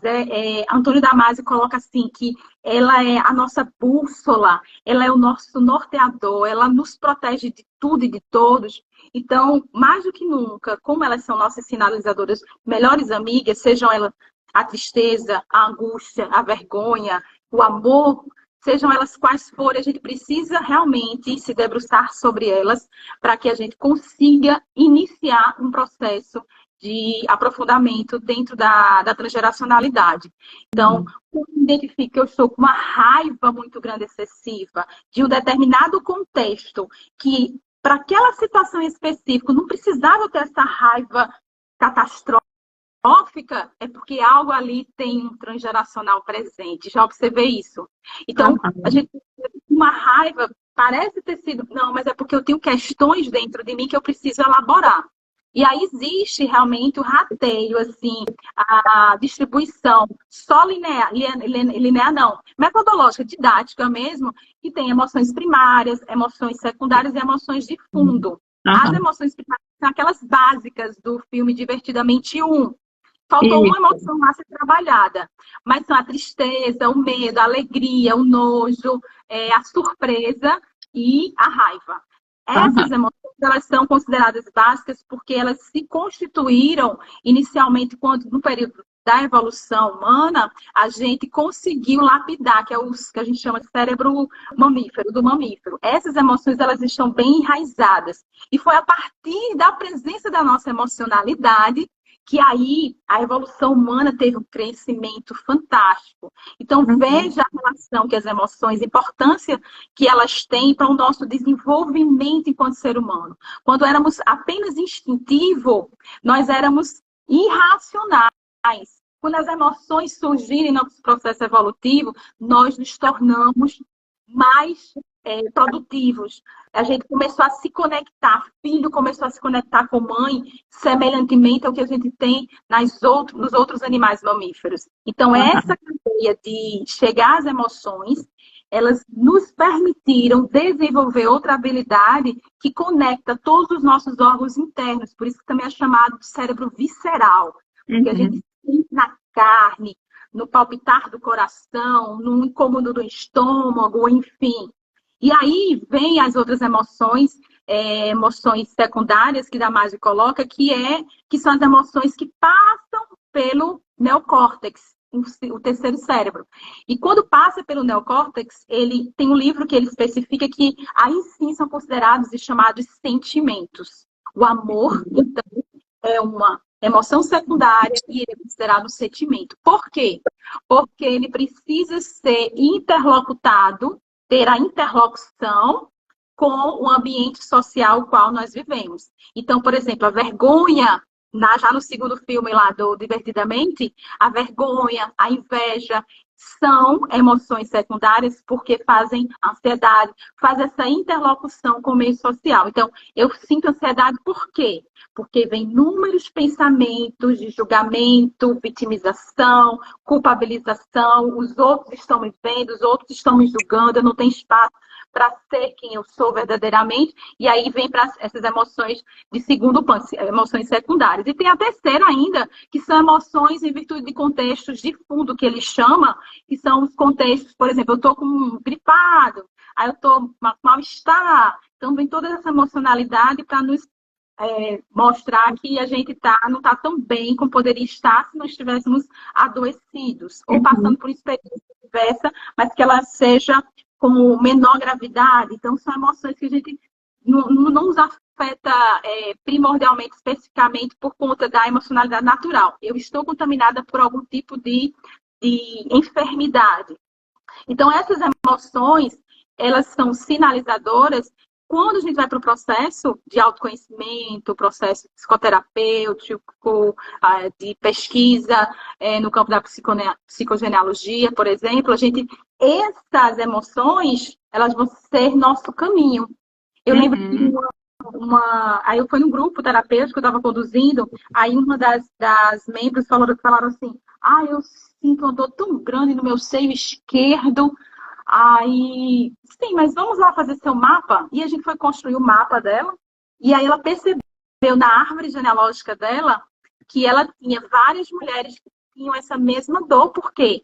Speaker 2: Antônio Damasio coloca assim, que ela é a nossa bússola, ela é o nosso norteador, ela nos protege de tudo e de todos. Então, mais do que nunca, como elas são nossas sinalizadoras, melhores amigas, sejam elas a tristeza, a angústia, a vergonha, o amor, sejam elas quais forem, a gente precisa realmente se debruçar sobre elas para que a gente consiga iniciar um processo de aprofundamento dentro da transgeracionalidade. Então, quando eu identifico que eu estou com uma raiva muito grande, excessiva, de um determinado contexto, que para aquela situação em específico não precisava ter essa raiva catastrófica, é porque algo ali tem um transgeracional presente. Já observei isso. Então, a gente uma raiva parece ter sido... Não, mas é porque eu tenho questões dentro de mim que eu preciso elaborar. E aí existe realmente o rateio, assim, a distribuição só linear não, metodológica, didática mesmo, que tem emoções primárias, emoções secundárias e emoções de fundo. As emoções primárias são aquelas básicas do filme Divertidamente 1. Faltou uma emoção lá ser trabalhada, mas são a tristeza, o medo, a alegria, o nojo, a surpresa e a raiva. Essas emoções, elas são consideradas básicas porque elas se constituíram inicialmente quando, no período da evolução humana, a gente conseguiu lapidar, que é o que a gente chama de cérebro mamífero, do mamífero. Essas emoções, elas estão bem enraizadas. E foi a partir da presença da nossa emocionalidade que aí a evolução humana teve um crescimento fantástico. Então, veja a relação que as emoções, a importância que elas têm para o nosso desenvolvimento enquanto ser humano. Quando éramos apenas instintivo, nós éramos irracionais. Quando as emoções surgirem no nosso processo evolutivo, nós nos tornamos mais produtivos. A gente começou a se conectar, filho começou a se conectar com mãe, semelhantemente ao que a gente tem nos outros animais mamíferos. Então, essa cadeia de chegar às emoções, elas nos permitiram desenvolver outra habilidade que conecta todos os nossos órgãos internos, por isso que também é chamado de cérebro visceral, porque a gente sente na carne, no palpitar do coração, no incômodo do estômago, enfim. E aí vem as outras emoções, emoções secundárias que Damasio coloca, que são as emoções que passam pelo neocórtex, o terceiro cérebro. E quando passa pelo neocórtex, ele tem um livro que ele especifica que aí sim são considerados e chamados sentimentos. O amor, então, é uma emoção secundária e ele é considerado um sentimento. Por quê? Porque ele precisa ser interlocutado, ter a interlocução com o ambiente social no qual nós vivemos. Então, por exemplo, a vergonha, já no segundo filme lá do Divertidamente, a vergonha, a inveja, são emoções secundárias porque fazem ansiedade, faz essa interlocução com o meio social. Então, eu sinto ansiedade por quê? Porque vem inúmeros pensamentos de julgamento, vitimização, culpabilização, os outros estão me vendo, os outros estão me julgando, eu não tenho espaço para ser quem eu sou verdadeiramente, e aí vem para essas emoções de segundo plano, emoções secundárias. E tem a terceira ainda, que são emoções em virtude de contextos de fundo, que ele chama, que são os contextos, por exemplo, eu estou com um gripado, aí eu estou mal-estar, então vem toda essa emocionalidade para nos mostrar que a gente não está tão bem como poderia estar se nós estivéssemos adoecidos, ou passando por experiência diversa, mas que ela seja com menor gravidade. Então, são emoções que a gente não nos afeta primordialmente, especificamente, por conta da emocionalidade natural. Eu estou contaminada por algum tipo de enfermidade. Então, essas emoções, elas são sinalizadoras quando a gente vai para o processo de autoconhecimento, processo psicoterapêutico, de pesquisa no campo da psicogenealogia, por exemplo, essas emoções, elas vão ser nosso caminho. Eu lembro que aí eu fui num grupo terapêutico que eu estava conduzindo, aí uma das membros falaram assim, eu sinto uma dor tão grande no meu seio esquerdo. Aí, sim, mas vamos lá fazer seu mapa. E a gente foi construir o mapa dela. E aí ela percebeu na árvore genealógica dela que ela tinha várias mulheres que tinham essa mesma dor, porque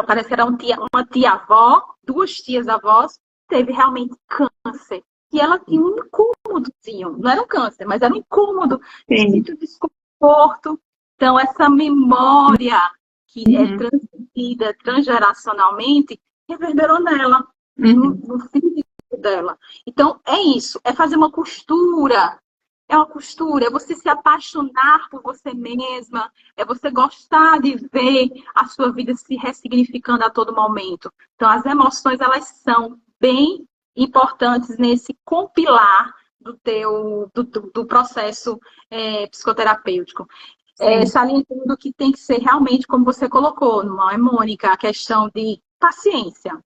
Speaker 2: parece que era uma tia-avó, duas tias-avós, teve realmente câncer. E ela tinha um incômodozinho. Não era um câncer, mas era um incômodo. Muito desconforto. Então, essa memória que é transmitida transgeracionalmente reverberou nela, no físico dela. Então, é isso. É fazer uma costura. É uma costura. É você se apaixonar por você mesma. É você gostar de ver a sua vida se ressignificando a todo momento. Então, as emoções, elas são bem importantes nesse compilar do processo psicoterapêutico. Salientando que tem que ser realmente, como você colocou, não é, Mônica? A questão de paciência.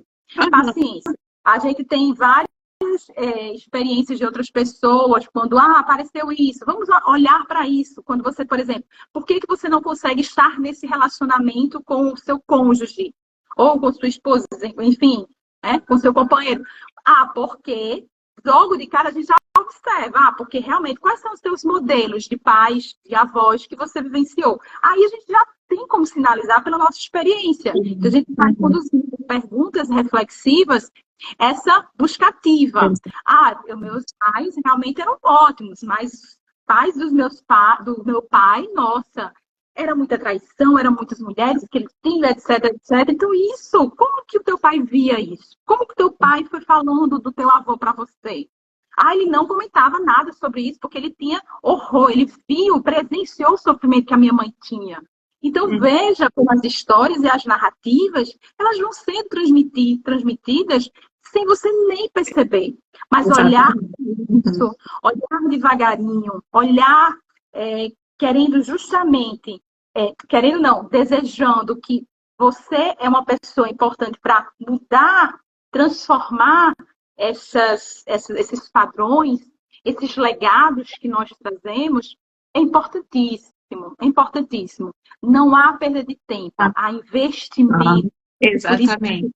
Speaker 2: Paciência. A gente tem várias experiências de outras pessoas, quando apareceu isso, vamos olhar para isso. Quando você, por exemplo, por que você não consegue estar nesse relacionamento com o seu cônjuge? Ou com sua esposa, enfim, com seu companheiro? Porque logo de cara a gente já observa, porque realmente, quais são os seus modelos de pais, de avós que você vivenciou? Aí a gente já tem como sinalizar pela nossa experiência. Então, a gente vai conduzindo perguntas reflexivas, essa buscativa. Meus pais realmente eram ótimos, mas os pais do meu pai, nossa, era muita traição, eram muitas mulheres que ele tinha, etc, etc. Então, como que o teu pai via isso? Como que o teu pai foi falando do teu avô para você? Ele não comentava nada sobre isso, porque ele tinha horror, ele presenciou o sofrimento que a minha mãe tinha. Então, veja como as histórias e as narrativas, elas vão sendo transmitidas sem você nem perceber. Mas olhar isso, olhar devagarinho, olhar querendo justamente, desejando que você é uma pessoa importante para mudar, transformar esses padrões, esses legados que nós trazemos, é importantíssimo. É importantíssimo. Não há perda de tempo, há investimento.
Speaker 1: Exatamente.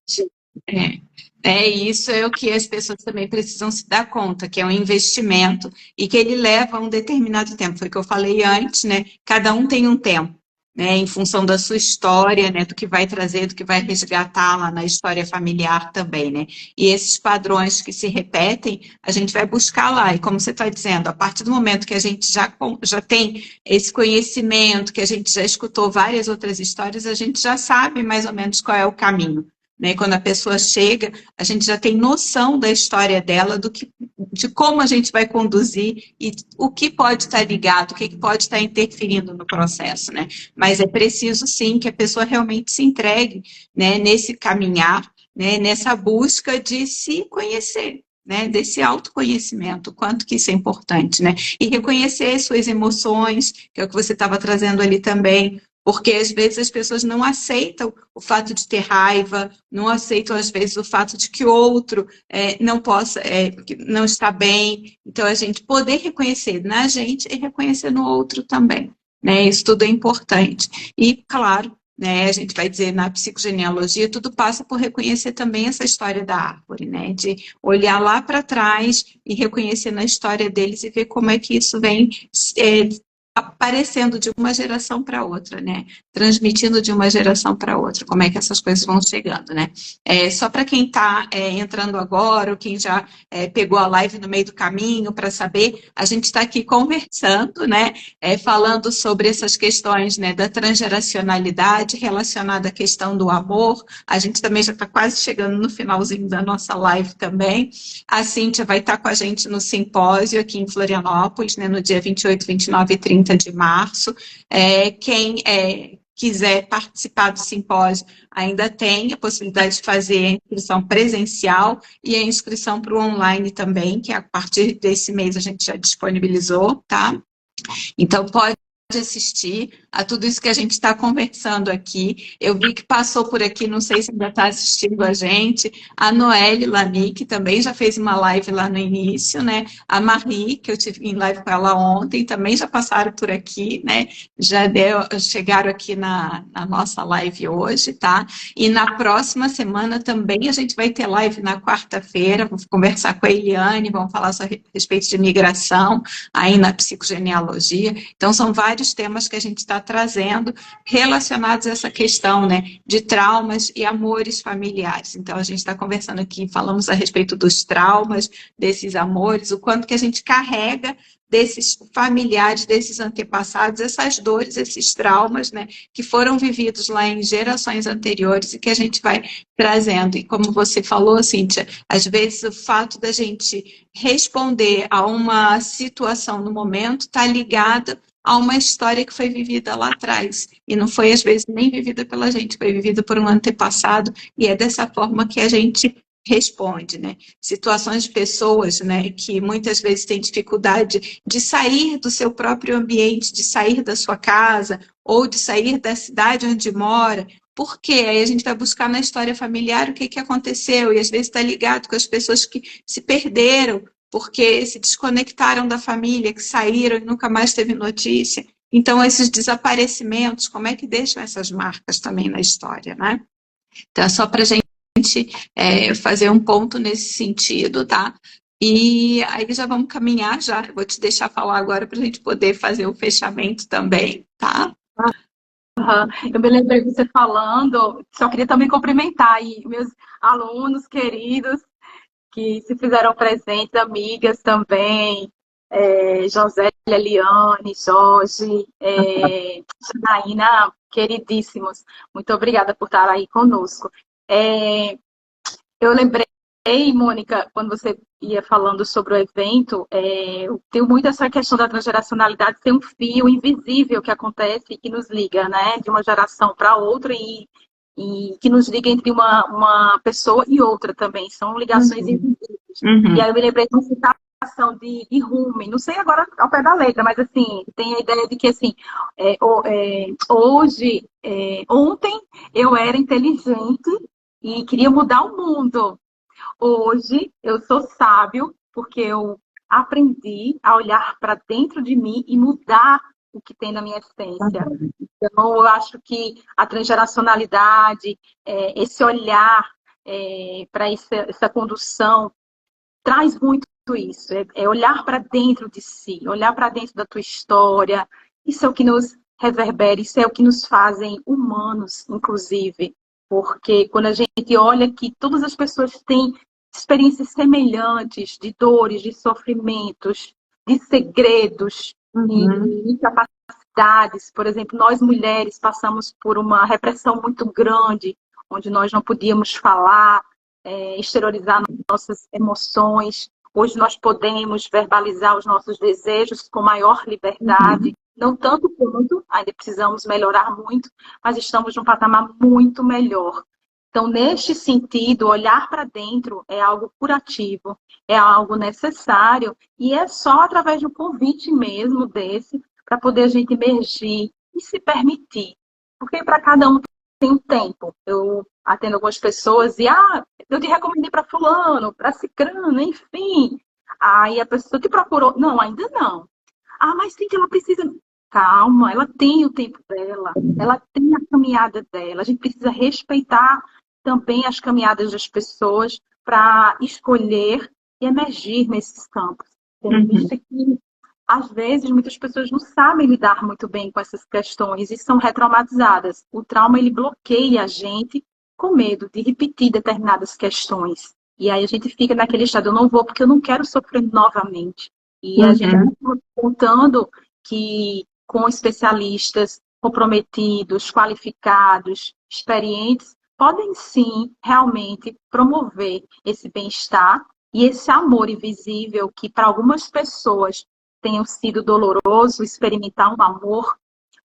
Speaker 1: Isso é o que as pessoas também precisam se dar conta, que é um investimento e que ele leva um determinado tempo. Foi o que eu falei antes, né? Cada um tem um tempo, né? Em função da sua história, né? Do que vai trazer, do que vai resgatar lá na história familiar também, né? E esses padrões que se repetem, a gente vai buscar lá. E como você está dizendo, a partir do momento que a gente já tem esse conhecimento, que a gente já escutou várias outras histórias, a gente já sabe mais ou menos qual é o caminho. Né? Quando a pessoa chega, a gente já tem noção da história dela, de como a gente vai conduzir e o que pode estar ligado, o que pode estar interferindo no processo, né? Mas é preciso, sim, que a pessoa realmente se entregue, né, nesse caminhar, né, nessa busca de se conhecer, né, desse autoconhecimento, o quanto que isso é importante, né? E reconhecer suas emoções, que é o que você estava trazendo ali também, porque às vezes as pessoas não aceitam o fato de ter raiva, não aceitam às vezes o fato de que o outro que não está bem. Então a gente poder reconhecer na gente e reconhecer no outro também, né? Isso tudo é importante. E claro, né, a gente vai dizer na psicogenealogia, tudo passa por reconhecer também essa história da árvore, né? De olhar lá para trás e reconhecer na história deles e ver como é que isso vem aparecendo de uma geração para outra, né? Transmitindo de uma geração para outra, como é que essas coisas vão chegando, né? Só para quem está entrando agora, ou quem já pegou a live no meio do caminho para saber, a gente está aqui conversando, né? Falando sobre essas questões, né, da transgeracionalidade relacionada à questão do amor. A gente também já está quase chegando no finalzinho da nossa live também. A Cíntia vai estar com a gente no simpósio aqui em Florianópolis, né, no dia 28, 29 e 30 de março. quiser participar do simpósio, ainda tem a possibilidade de fazer a inscrição presencial e a inscrição para o online também, que a partir desse mês a gente já disponibilizou, tá? Então, pode assistir a tudo isso que a gente está conversando aqui. Eu vi que passou por aqui, não sei se ainda está assistindo a gente, a Noelle Lamy, que também já fez uma live lá no início, né? A Marie, que eu tive em live com ela ontem, também já passaram por aqui, né? Chegaram aqui na nossa live hoje, tá? E na próxima semana também a gente vai ter live na quarta-feira, vou conversar com a Eliane, vamos falar a respeito de migração aí na psicogenealogia. Então, são vários temas que a gente está trazendo relacionados a essa questão, né, de traumas e amores familiares. Então, a gente está conversando aqui, falamos a respeito dos traumas, desses amores, o quanto que a gente carrega desses familiares, desses antepassados, essas dores, esses traumas, né, que foram vividos lá em gerações anteriores e que a gente vai trazendo. E como você falou, Cíntia, às vezes o fato da gente responder a uma situação no momento está ligado a uma história que foi vivida lá atrás. E não foi, às vezes, nem vivida pela gente, foi vivida por um antepassado, e é dessa forma que a gente responde, né? Situações de pessoas, né, que muitas vezes têm dificuldade de sair do seu próprio ambiente, de sair da sua casa, ou de sair da cidade onde mora. Por quê? Aí a gente vai buscar na história familiar o que aconteceu, e às vezes está ligado com as pessoas que se perderam, porque se desconectaram da família, que saíram e nunca mais teve notícia. Então, esses desaparecimentos, como é que deixam essas marcas também na história, né? Então, é só para a gente fazer um ponto nesse sentido, tá? E aí já vamos caminhar, já vou te deixar falar agora para a gente poder fazer o fechamento também, tá?
Speaker 2: Eu me lembrei de você falando, só queria também cumprimentar aí meus alunos queridos, que se fizeram presentes, amigas também, José, Eliane, Jorge, Janaína, queridíssimos, muito obrigada por estar aí conosco. Eu lembrei, Mônica, quando você ia falando sobre o evento, eu tenho muito essa questão da transgeracionalidade, tem um fio invisível que acontece e que nos liga, né, de uma geração para outra e que nos liga entre uma pessoa e outra também, são ligações invisíveis. E aí eu me lembrei de uma citação de Rumi, não sei agora ao pé da letra, mas assim, tem a ideia de que assim, ontem eu era inteligente e queria mudar o mundo. Hoje eu sou sábio porque eu aprendi a olhar para dentro de mim e mudar o que tem na minha essência. Então, eu acho que a transgeracionalidade, esse olhar para essa condução, traz muito isso. É olhar para dentro de si, olhar para dentro da tua história. Isso é o que nos reverbera, isso é o que nos fazem humanos, inclusive. Porque quando a gente olha que todas as pessoas têm experiências semelhantes de dores, de sofrimentos, de segredos, de incapacidades. Por exemplo, nós mulheres passamos por uma repressão muito grande, onde nós não podíamos falar, exteriorizar nossas emoções. Hoje nós podemos verbalizar os nossos desejos com maior liberdade. Não tanto quanto, ainda precisamos melhorar muito, mas estamos num patamar muito melhor. Então, neste sentido, olhar para dentro é algo curativo, é algo necessário, e é só através de um convite mesmo desse, para poder a gente emergir e se permitir. Porque para cada um tem um tempo. Eu atendo algumas pessoas e, eu te recomendei para fulano, para cicrano, enfim. Aí a pessoa te procurou. Não, ainda não. Mas sim que ela precisa... Calma, ela tem o tempo dela, ela tem a caminhada dela. A gente precisa respeitar também as caminhadas das pessoas para escolher e emergir nesses campos. Tendo visto que, às vezes, muitas pessoas não sabem lidar muito bem com essas questões e são retraumatizadas. O trauma, ele bloqueia a gente com medo de repetir determinadas questões. E aí a gente fica naquele estado, eu não vou porque eu não quero sofrer novamente. E a gente está contando que com especialistas comprometidos, qualificados, experientes, podem sim realmente promover esse bem-estar e esse amor invisível que para algumas pessoas tenha sido doloroso experimentar um amor,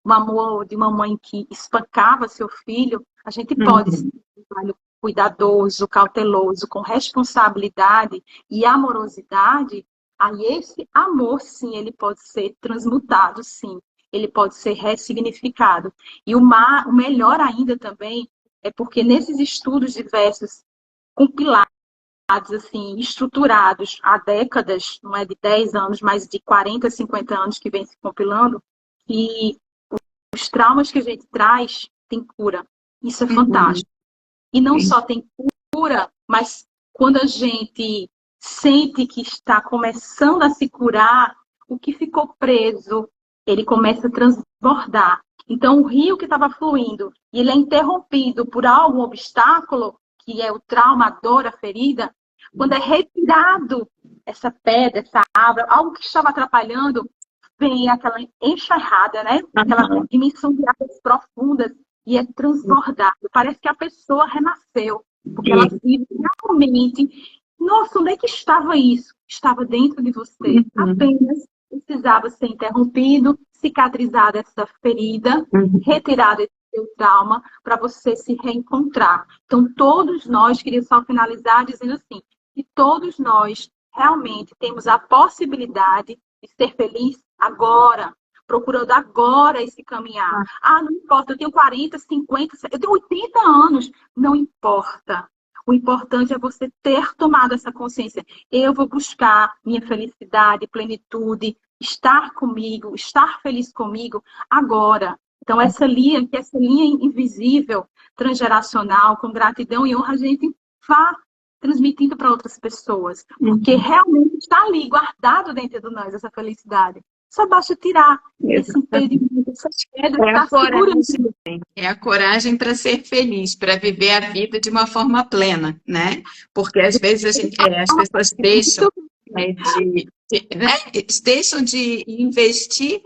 Speaker 2: um amor de uma mãe que espancava seu filho, a gente pode ser um trabalho cuidadoso, cauteloso, com responsabilidade e amorosidade. Aí esse amor, sim, ele pode ser transmutado, sim. Ele pode ser ressignificado. E o melhor ainda também é porque nesses estudos diversos, compilados, assim, estruturados há décadas, não é de 10 anos, mas de 40, 50 anos que vem se compilando, e os traumas que a gente traz têm cura. Isso é fantástico. E não só tem cura, mas quando a gente sente que está começando a se curar, o que ficou preso, ele começa a transbordar. Então, o rio que estava fluindo, e ele é interrompido por algum obstáculo, que é o trauma, a dor, a ferida, quando é retirado essa pedra, essa árvore, algo que estava atrapalhando, vem aquela enxurrada, né? Aquela dimensão de águas profundas, e é transbordado. Parece que a pessoa renasceu, porque ela vive realmente. Nossa, onde é que estava isso? Estava dentro de você. Apenas precisava ser interrompido, cicatrizada essa ferida, retirado esse seu trauma, para você se reencontrar. Então, todos nós, queria só finalizar dizendo assim, que todos nós realmente temos a possibilidade de ser feliz agora, procurando agora esse caminhar. Ah, não importa, eu tenho 40, 50, eu tenho 80 anos. Não importa. O importante é você ter tomado essa consciência. Eu vou buscar minha felicidade, plenitude, estar comigo, estar feliz comigo agora. Então, essa linha invisível, transgeracional, com gratidão e honra, a gente vá transmitindo para outras pessoas. Porque realmente está ali, guardado dentro de nós, essa felicidade. Só basta tirar esse impedimento, essa pedra que está segurando.
Speaker 1: É a coragem para ser feliz, para viver a vida de uma forma plena, né? Porque às vezes as pessoas deixam, deixam de investir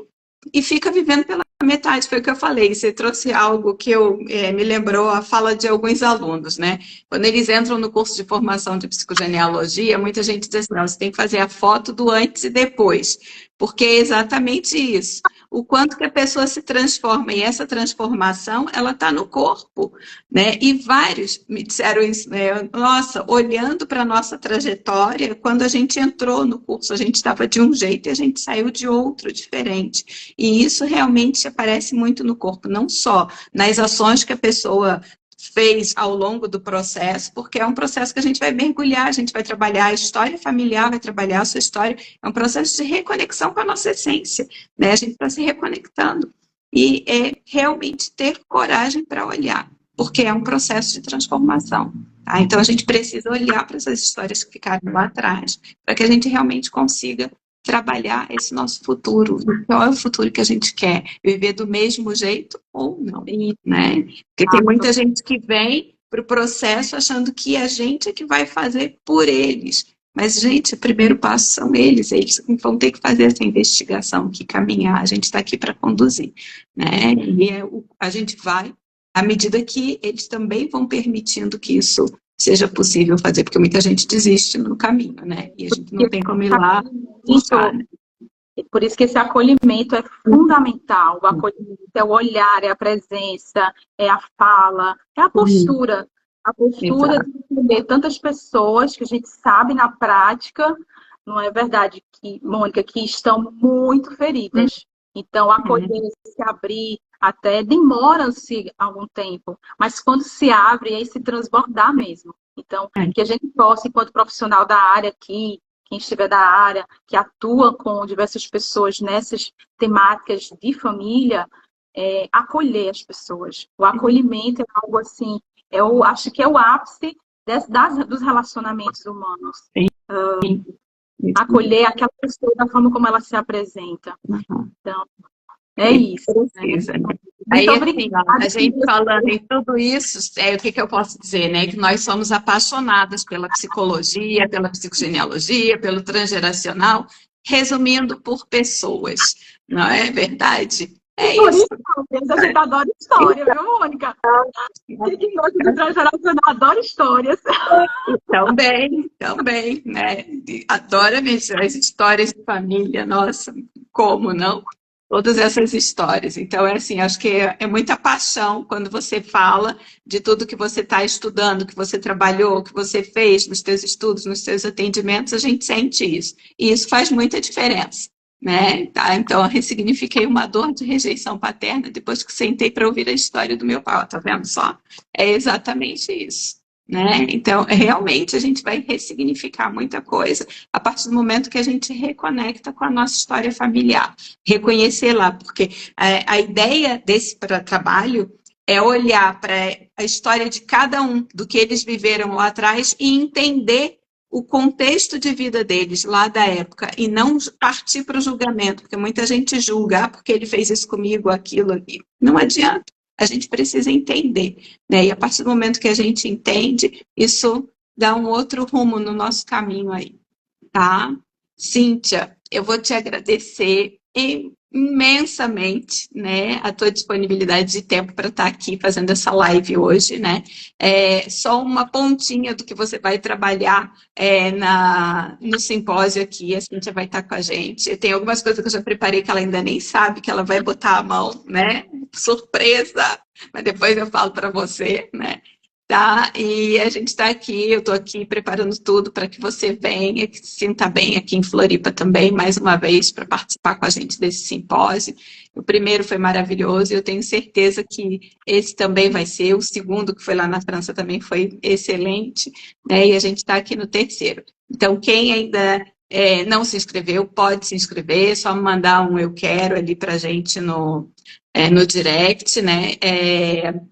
Speaker 1: e fica vivendo pela metade. Foi o que eu falei. Você trouxe algo que me lembrou a fala de alguns alunos, né? Quando eles entram no curso de formação de psicogenealogia, muita gente diz assim, não, você tem que fazer a foto do antes e depois, porque é exatamente isso. O quanto que a pessoa se transforma, e essa transformação, ela está no corpo, né? E vários me disseram isso, né? Nossa, olhando para a nossa trajetória, quando a gente entrou no curso, a gente estava de um jeito e a gente saiu de outro, diferente. E isso realmente aparece muito no corpo, não só nas ações que a pessoa fez ao longo do processo, porque é um processo que a gente vai mergulhar, a gente vai trabalhar a história familiar, vai trabalhar a sua história, é um processo de reconexão com a nossa essência, né? A gente está se reconectando. E é realmente ter coragem para olhar, porque é um processo de transformação. Tá? Então, a gente precisa olhar para essas histórias que ficaram lá atrás, para que a gente realmente consiga trabalhar esse nosso futuro. Qual é o futuro que a gente quer? Viver do mesmo jeito ou não, né? Porque tem muita gente que vem para o processo achando que a gente é que vai fazer por eles. Mas, gente, o primeiro passo são eles vão ter que fazer essa investigação, que caminhar, a gente está aqui para conduzir, né? E a gente vai, à medida que eles também vão permitindo que isso seja possível fazer, porque muita gente desiste no caminho, né? E a gente não tem como ir lá buscar, né?
Speaker 2: Por isso que esse acolhimento é fundamental. O acolhimento é o olhar, é a presença, é a fala, é a postura. A postura de entender tantas pessoas que a gente sabe na prática, não é verdade, Mônica, que estão muito feridas. Então, acolher, se abrir, até demora-se algum tempo, mas quando se abre, é se transbordar mesmo. Então, que a gente possa, enquanto profissional da área aqui, quem estiver da área, que atua com diversas pessoas nessas temáticas de família, acolher as pessoas. O acolhimento é algo assim, eu acho que é o ápice dos relacionamentos humanos. Acolher aquela pessoa da forma como ela se apresenta. Então, é isso.
Speaker 1: Precisa, né? Aí, assim, a gente falando em tudo isso, o que eu posso dizer, né? Que nós somos apaixonadas pela psicologia, pela psicogenealogia, pelo transgeracional, resumindo por pessoas, não é verdade? É isso.
Speaker 2: A gente adora história, viu, Mônica? Quem gosta de transgeracional adora histórias.
Speaker 1: Também, né? Adora mesmo as histórias de família, nossa, como não? todas essas histórias. Então, é assim, acho que é muita paixão quando você fala de tudo que você está estudando, que você trabalhou, que você fez nos seus estudos, nos seus atendimentos, a gente sente isso. E isso faz muita diferença, né? Tá? Então, eu ressignifiquei uma dor de rejeição paterna depois que sentei para ouvir a história do meu pai. Tá vendo só? É exatamente isso. Né? Então, realmente, a gente vai ressignificar muita coisa a partir do momento que a gente reconecta com a nossa história familiar, reconhecer lá, porque a ideia desse trabalho é olhar para a história de cada um, do que eles viveram lá atrás e entender o contexto de vida deles lá da época e não partir para o julgamento, porque muita gente julga, porque ele fez isso comigo, aquilo ali. Não adianta. A gente precisa entender, né? E a partir do momento que a gente entende, isso dá um outro rumo no nosso caminho aí, tá? Cíntia, eu vou te agradecer imensamente, né, a tua disponibilidade de tempo para estar aqui fazendo essa live hoje, né? Só uma pontinha do que você vai trabalhar no simpósio aqui, a Cíntia vai estar com a gente. Tem algumas coisas que eu já preparei que ela ainda nem sabe, que ela vai botar a mão, né? Surpresa! Mas depois eu falo para você, né? Tá? E a gente está aqui, eu estou aqui preparando tudo para que você venha, que se sinta bem aqui em Floripa também, mais uma vez, para participar com a gente desse simpósio. O primeiro foi maravilhoso, e eu tenho certeza que esse também vai ser, o segundo, que foi lá na França, também foi excelente, né? E a gente está aqui no terceiro. Então, quem ainda não se inscreveu, pode se inscrever, é só mandar um eu quero ali para a gente no direct, né?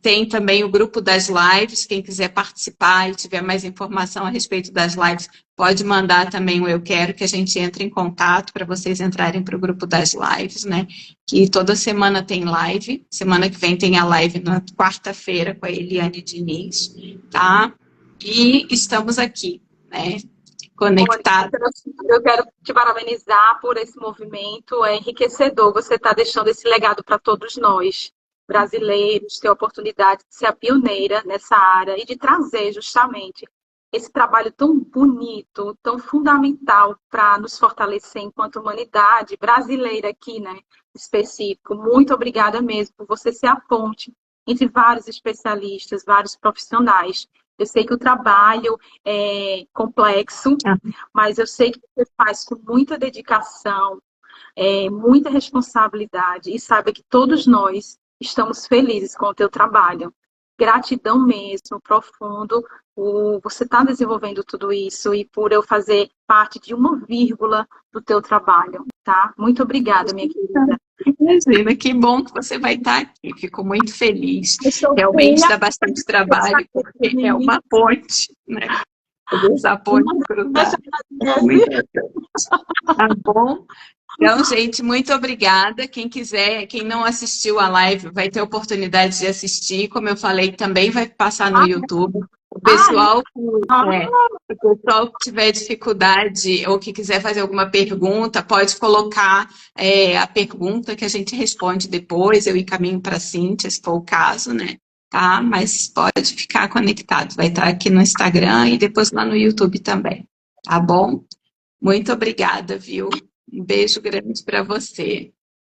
Speaker 1: Tem também o grupo das lives, quem quiser participar e tiver mais informação a respeito das lives, pode mandar também o eu quero, que a gente entre em contato para vocês entrarem para o grupo das lives, né? Que toda semana tem live, semana que vem tem a live na quarta-feira com a Eliane Diniz, tá? E estamos aqui, né? Conectados.
Speaker 2: Eu quero te parabenizar por esse movimento, é enriquecedor. Você está deixando esse legado para todos nós, brasileiros, ter a oportunidade de ser a pioneira nessa área e de trazer justamente esse trabalho tão bonito, tão fundamental para nos fortalecer enquanto humanidade brasileira aqui, né, específico. Muito obrigada mesmo por você ser a ponte entre vários especialistas, vários profissionais. Eu sei que o trabalho é complexo, mas eu sei que você faz com muita dedicação, muita responsabilidade e saiba que todos nós estamos felizes com o teu trabalho. Gratidão mesmo, profundo, por você estar desenvolvendo tudo isso e por eu fazer parte de uma vírgula do teu trabalho, tá? Muito obrigada, minha querida.
Speaker 1: Imagina, que bom que você vai estar aqui, fico muito feliz. Realmente dá bastante trabalho, porque é uma ponte, né? Essa ponte cruzada. Tá bom? Então, gente, muito obrigada. Quem quiser, quem não assistiu a live, vai ter oportunidade de assistir. Como eu falei, também vai passar no YouTube. O pessoal que tiver dificuldade ou que quiser fazer alguma pergunta, pode colocar a pergunta que a gente responde depois. Eu encaminho para a Cíntia, se for o caso, né? Tá? Mas pode ficar conectado. Vai estar aqui no Instagram e depois lá no YouTube também. Tá bom? Muito obrigada, viu? Um beijo grande para você.